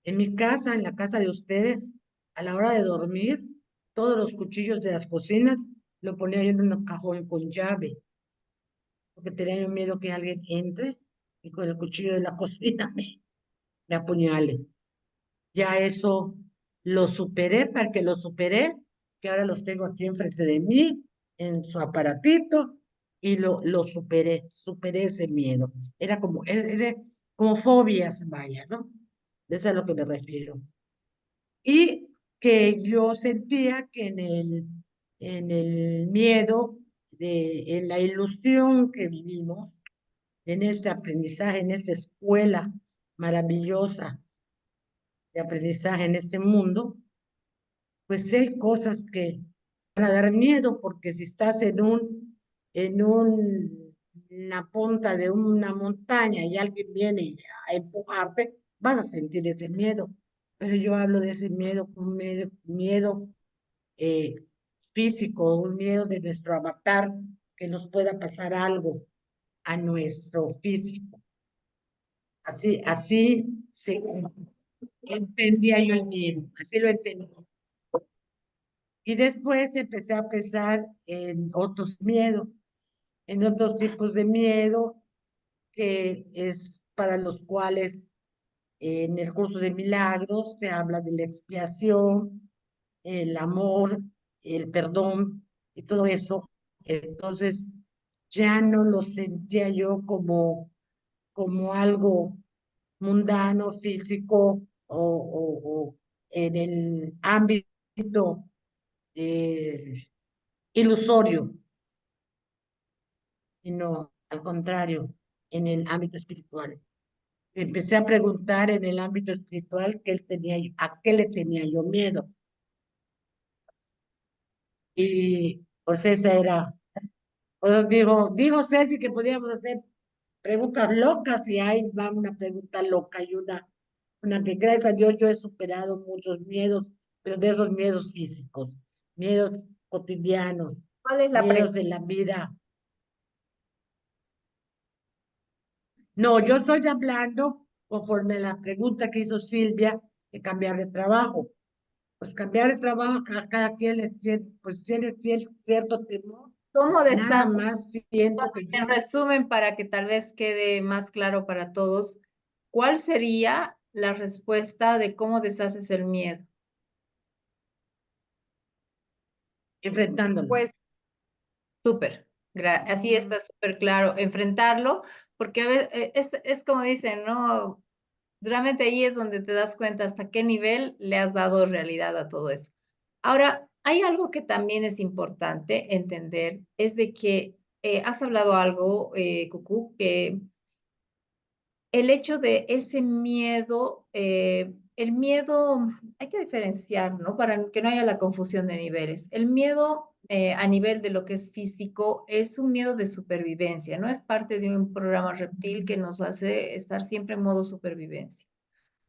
En mi casa, en la casa de ustedes, a la hora de dormir, todos los cuchillos de las cocinas lo ponía yo en un cajón con llave, porque tenía yo miedo que alguien entre y con el cuchillo de la cocina me apuñale. Ya eso lo superé, para que lo superé, que ahora los tengo aquí enfrente de mí, en su aparatito, y lo superé ese miedo. Era como fobias, vaya, ¿no? Eso es a lo que me refiero. Y que yo sentía que en el miedo, en la ilusión que vivimos, en este aprendizaje, en esta escuela maravillosa de aprendizaje en este mundo, pues hay cosas que van a dar miedo, porque si estás una punta de una montaña y alguien viene a empujarte, vas a sentir ese miedo. Pero yo hablo de ese miedo, un miedo eh, físico, un miedo de nuestro avatar, que nos pueda pasar algo a nuestro físico. Así entendía yo el miedo, así lo entendí. Y después empecé a pensar en otros miedos, en otros tipos de miedo, que es para los cuales en el curso de milagros se habla de la expiación, el amor, el perdón y todo eso. Entonces ya no lo sentía yo como algo mundano, físico o en el ámbito ilusorio, sino al contrario, en el ámbito espiritual. Empecé a preguntar en el ámbito espiritual a qué le tenía yo miedo. Y pues esa era, pues dijo Ceci que podíamos hacer preguntas locas, y ahí va una pregunta loca y una que gracias a Dios yo he superado muchos miedos, pero de esos miedos físicos, miedos cotidianos, ¿Cuál es la miedos pregunta? de la vida. No, yo estoy hablando conforme a la pregunta que hizo Silvia de cambiar de trabajo. Pues cambiar de trabajo, cada quien pues tiene cierto temor. ¿Cómo Nada deshaces? más siento Entonces, que yo, en resumen, para que tal vez quede más claro para todos, ¿cuál sería la respuesta de cómo deshaces el miedo? enfrentándolo. Pues Súper, así está súper claro, enfrentarlo, porque a veces es como dicen, ¿no? Realmente ahí es donde te das cuenta hasta qué nivel le has dado realidad a todo eso. Ahora, hay algo que también es importante entender, es de que has hablado algo, Cucú, que el hecho de ese miedo, el miedo, hay que diferenciar, ¿no? Para que no haya la confusión de niveles. El miedo a nivel de lo que es físico es un miedo de supervivencia, ¿no? Es parte de un programa reptil que nos hace estar siempre en modo supervivencia.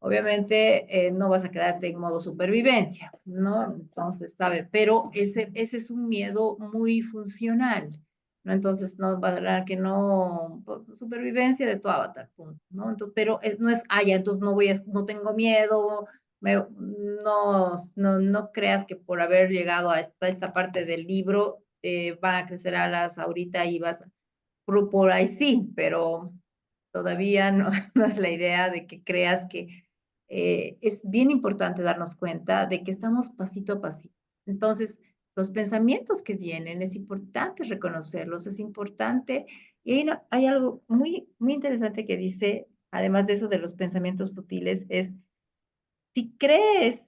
Obviamente no vas a quedarte en modo supervivencia, ¿no? Entonces, sabe, pero ese es un miedo muy funcional, ¿no? Entonces, no va a dar que no, supervivencia de tu avatar, punto, ¿no? Entonces, pero no es, ya, entonces no tengo miedo, no creas que por haber llegado a esta parte del libro van a crecer alas ahorita y vas, por ahí sí, pero todavía no, no es la idea de que creas que es bien importante darnos cuenta de que estamos pasito a pasito. Entonces, los pensamientos que vienen, es importante reconocerlos, es importante. Y hay algo muy, muy interesante que dice, además de eso de los pensamientos futiles, es, si crees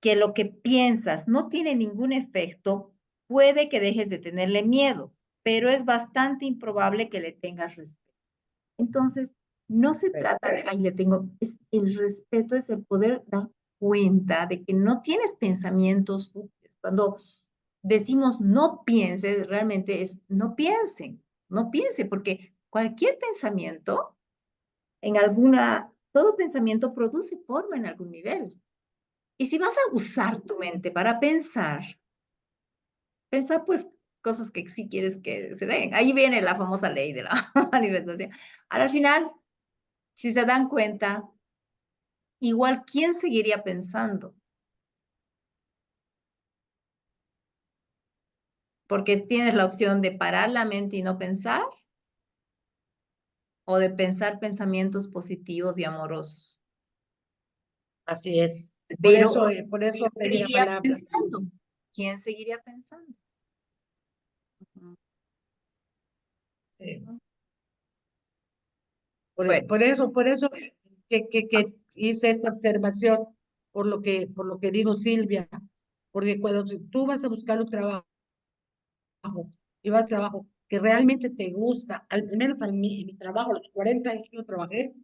que lo que piensas no tiene ningún efecto, puede que dejes de tenerle miedo, pero es bastante improbable que le tengas respeto. Entonces, no se trata de, le tengo, es el respeto, es el poder dar cuenta de que no tienes pensamientos fútiles. Cuando decimos no pienses, realmente es no piensen, no piense, porque cualquier pensamiento, todo pensamiento produce forma en algún nivel. Y si vas a usar tu mente para pensar pues cosas que sí quieres que se den. Ahí viene la famosa ley de la manifestación. Ahora, al final, si se dan cuenta, igual, ¿quién seguiría pensando? Porque tienes la opción de parar la mente y no pensar, o de pensar pensamientos positivos y amorosos. Así es. Pero por eso pedí la seguiría palabra. pensando. ¿Quién seguiría pensando? Ujú. Sí. Bueno, Por eso que hice esta observación, por lo que digo Silvia, porque cuando tú vas a buscar un trabajo y vas a trabajo que realmente te gusta, al menos en mi trabajo, a los 40 años que yo trabajé,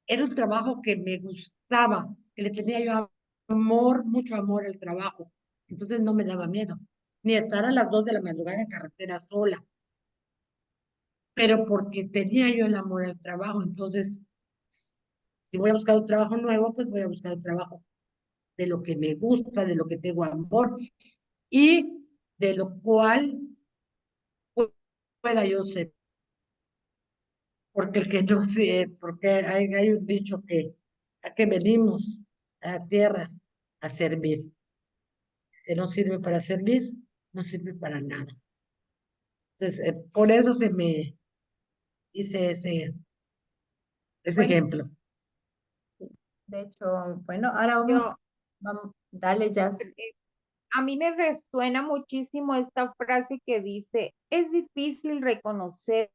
era un trabajo que me gustaba, que le tenía yo amor, mucho amor al trabajo. Entonces no me daba miedo, ni estar a las 2 de la madrugada en carretera sola, pero porque tenía yo el amor al trabajo. Entonces, si voy a buscar un trabajo nuevo, pues voy a buscar un trabajo de lo que me gusta, de lo que tengo amor y de lo cual pueda yo ser. Porque el que no sé, porque hay un dicho que a que venimos a la tierra a servir, que no sirve para servir, no sirve para nada. Entonces, por eso se me hice ese bueno, ejemplo. de hecho, bueno, ahora Yo, vamos, dale, Jazz. a mí me resuena muchísimo esta frase que dice, es difícil reconocer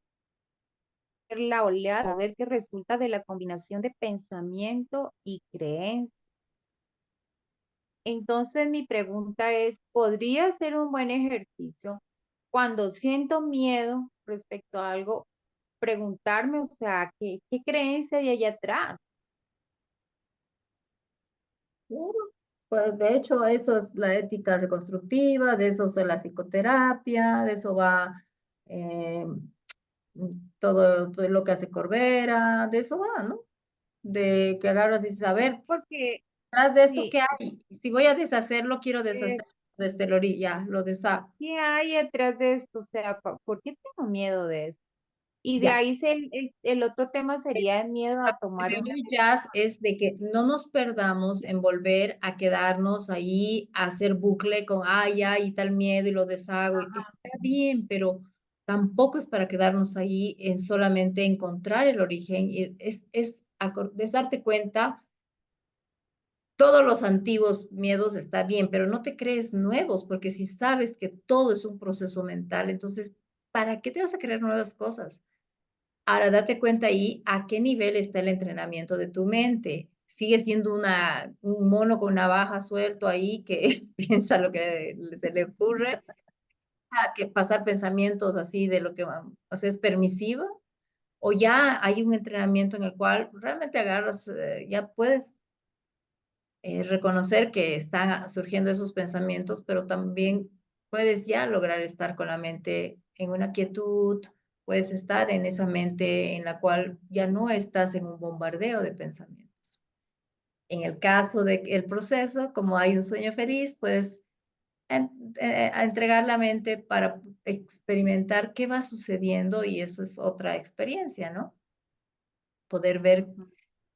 la oleada de poder que resulta de la combinación de pensamiento y creencia. Entonces mi pregunta es, ¿podría ser un buen ejercicio cuando siento miedo respecto a algo, preguntarme, o sea, qué creencia hay allá atrás? Claro. Pues de hecho, eso es la ética reconstructiva, de eso es la psicoterapia, de eso va eh, todo lo que hace Corbera, de eso va, ¿no? De que agarras y dices, a ver, Porque tras de esto, sí, ¿qué hay? Si voy a deshacerlo, quiero eh, deshacerlo desde la orilla, lo deshago. ¿qué hay atrás de esto? O sea, ¿por qué tengo miedo de esto? Y de Ya. ahí el otro tema sería el miedo a tomar Que una voy, Jazz, es de que no nos perdamos en volver a quedarnos ahí, a hacer bucle con, ay, ay, y tal miedo y lo deshago. Y está bien, pero tampoco es para quedarnos ahí en solamente encontrar el origen. Es darte cuenta, todos los antiguos miedos está bien, pero no te crees nuevos, porque si sabes que todo es un proceso mental, entonces, ¿para qué te vas a creer nuevas cosas? Ahora date cuenta ahí a qué nivel está el entrenamiento de tu mente. Sigue siendo un mono con navaja suelto ahí que piensa lo que se le ocurre, a que pasar pensamientos así de lo que o sea, es permisivo, o ya hay un entrenamiento en el cual realmente agarras, ya puedes reconocer que están surgiendo esos pensamientos, pero también puedes ya lograr estar con la mente en una quietud, puedes estar en esa mente en la cual ya no estás en un bombardeo de pensamientos. En el caso del proceso, como hay un sueño feliz, puedes entregar la mente para experimentar qué va sucediendo y eso es otra experiencia, ¿no? Poder ver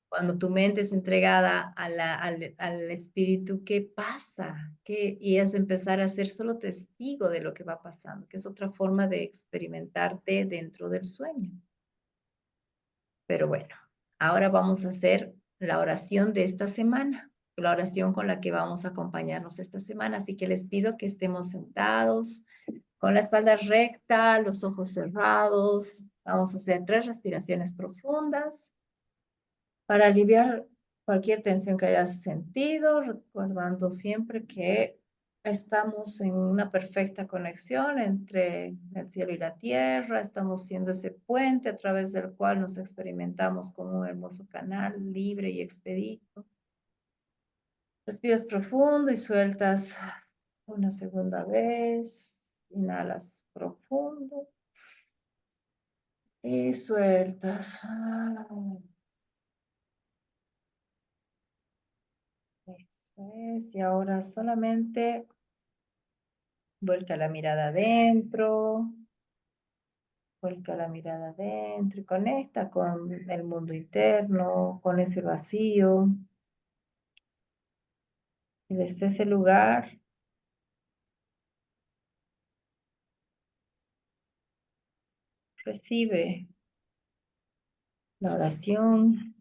cuando tu mente es entregada al espíritu, ¿qué pasa? Y es empezar a ser solo testigo de lo que va pasando, que es otra forma de experimentarte dentro del sueño. Pero bueno, ahora vamos a hacer la oración de esta semana, la oración con la que vamos a acompañarnos esta semana. Así que les pido que estemos sentados, con la espalda recta, los ojos cerrados. Vamos a hacer 3 respiraciones profundas para aliviar cualquier tensión que hayas sentido, recordando siempre que estamos en una perfecta conexión entre el cielo y la tierra, estamos siendo ese puente a través del cual nos experimentamos como un hermoso canal libre y expedito. Respiras profundo y sueltas una segunda vez, inhalas profundo y sueltas. Eso es, y ahora solamente vuelca la mirada adentro, vuelca la mirada adentro y conecta con el mundo interno, con ese vacío. Y desde ese lugar, recibe la oración,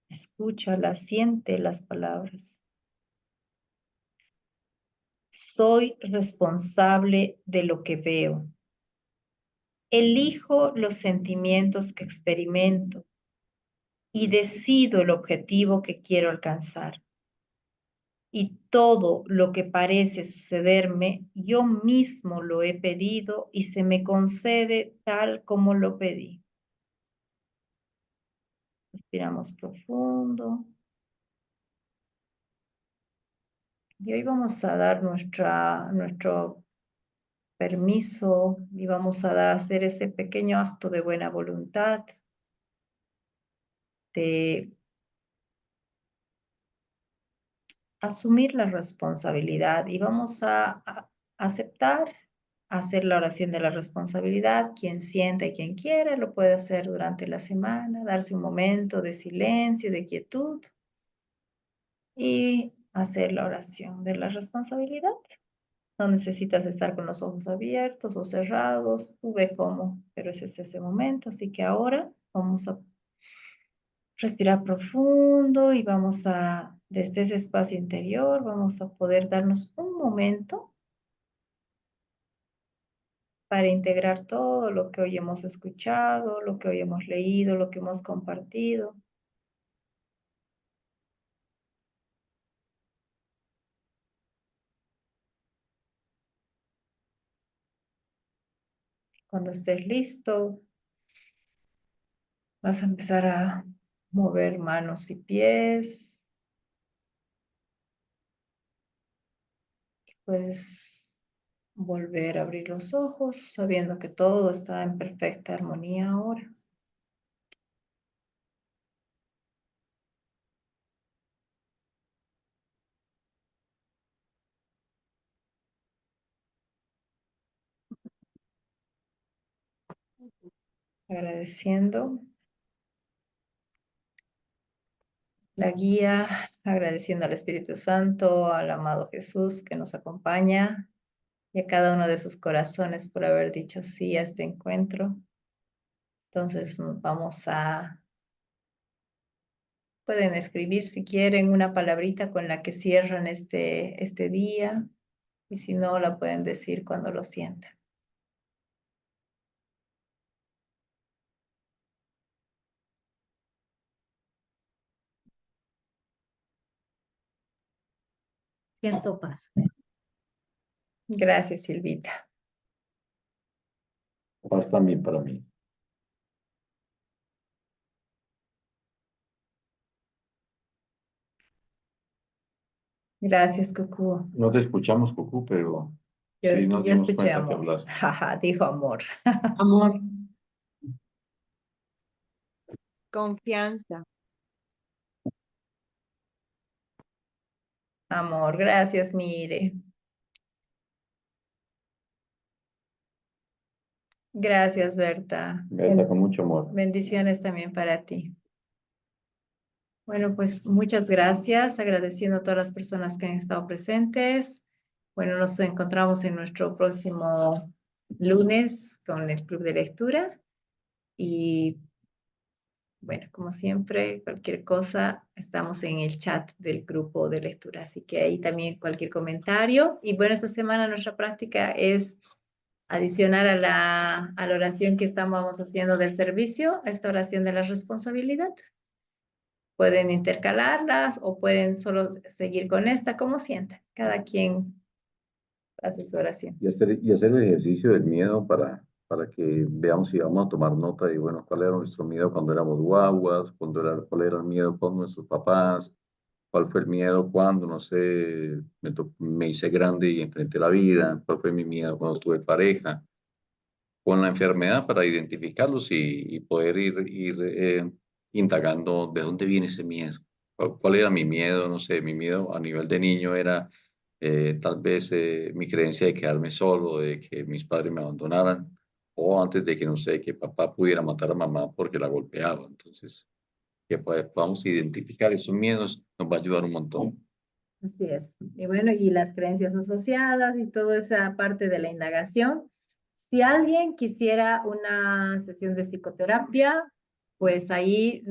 escúchala, siente las palabras. Soy responsable de lo que veo. Elijo los sentimientos que experimento y decido el objetivo que quiero alcanzar. Y todo lo que parece sucederme, yo mismo lo he pedido y se me concede tal como lo pedí. Respiramos profundo. Y hoy vamos a dar nuestro permiso y vamos a hacer ese pequeño acto de buena voluntad, de asumir la responsabilidad y vamos a aceptar, hacer la oración de la responsabilidad. Quien sienta y quien quiera lo puede hacer durante la semana, darse un momento de silencio, de quietud y hacer la oración de la responsabilidad. No necesitas estar con los ojos abiertos o cerrados, tú ve cómo, pero ese es ese momento. Así que ahora vamos a respirar profundo y vamos a, desde ese espacio interior, vamos a poder darnos un momento para integrar todo lo que hoy hemos escuchado, lo que hoy hemos leído, lo que hemos compartido. Cuando estés listo, vas a empezar a mover manos y pies. Puedes volver a abrir los ojos sabiendo que todo está en perfecta armonía ahora. Agradeciendo la guía, agradeciendo al Espíritu Santo, al amado Jesús que nos acompaña y a cada uno de sus corazones por haber dicho sí a este encuentro. Entonces pueden escribir si quieren una palabrita con la que cierran este día y si no la pueden decir cuando lo sientan. Siento paz. Gracias, Silvita. Paz también para mí. Gracias, Cucú. No te escuchamos, Cucú, pero sí nos Yo dimos escuché cuenta que amor. hablaste. Jaja, dijo amor. Amor, Confianza. Amor, gracias, Mire. Gracias, Berta. Verdad, con mucho amor. Bendiciones también para ti. Bueno, pues muchas gracias, agradeciendo a todas las personas que han estado presentes. Bueno, nos encontramos en nuestro próximo lunes con el Club de Lectura y bueno, como siempre, cualquier cosa, estamos en el chat del grupo de lectura, así que ahí también cualquier comentario. Y bueno, esta semana nuestra práctica es adicionar a la oración que estamos haciendo del servicio, esta oración de la responsabilidad. Pueden intercalarlas o pueden solo seguir con esta, como sientan. Cada quien hace su oración. Y hacer el ejercicio del miedo para que veamos si vamos a tomar nota de, bueno, cuál era nuestro miedo cuando éramos guaguas, cuál era el miedo con nuestros papás, cuál fue el miedo cuando, no sé, me hice grande y enfrenté la vida, cuál fue mi miedo cuando tuve pareja, con la enfermedad para identificarlos y poder ir indagando de dónde viene ese miedo. ¿Cuál era mi miedo? No sé, mi miedo a nivel de niño era tal vez mi creencia de quedarme solo, de que mis padres me abandonaran, o antes de que, no sé, que papá pudiera matar a mamá porque la golpeaba. Entonces, que podamos identificar esos miedos nos va a ayudar un montón. Así es. Y bueno, y las creencias asociadas y toda esa parte de la indagación. Si alguien quisiera una sesión de psicoterapia, pues ahí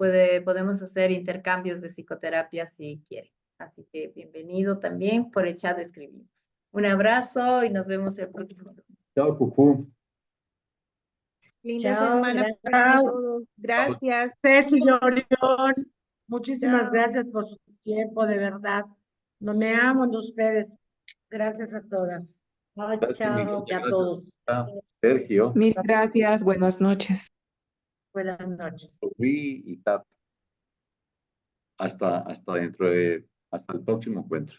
podemos hacer intercambios de psicoterapia si quiere. Así que bienvenido también, por el chat escribimos. Un abrazo y nos vemos el próximo. Chao, Cucú. Linda Chao, semana gracias. para todos. Gracias. Ceci y Orión, muchísimas Chao. gracias por su tiempo, de verdad. No me amo de ustedes. Gracias a todas Chao, Gracias, Miguel. chao. y a Gracias. todos. Sergio, Mil gracias, buenas noches. Buenas noches. Rubí y Tat. Hasta el próximo encuentro.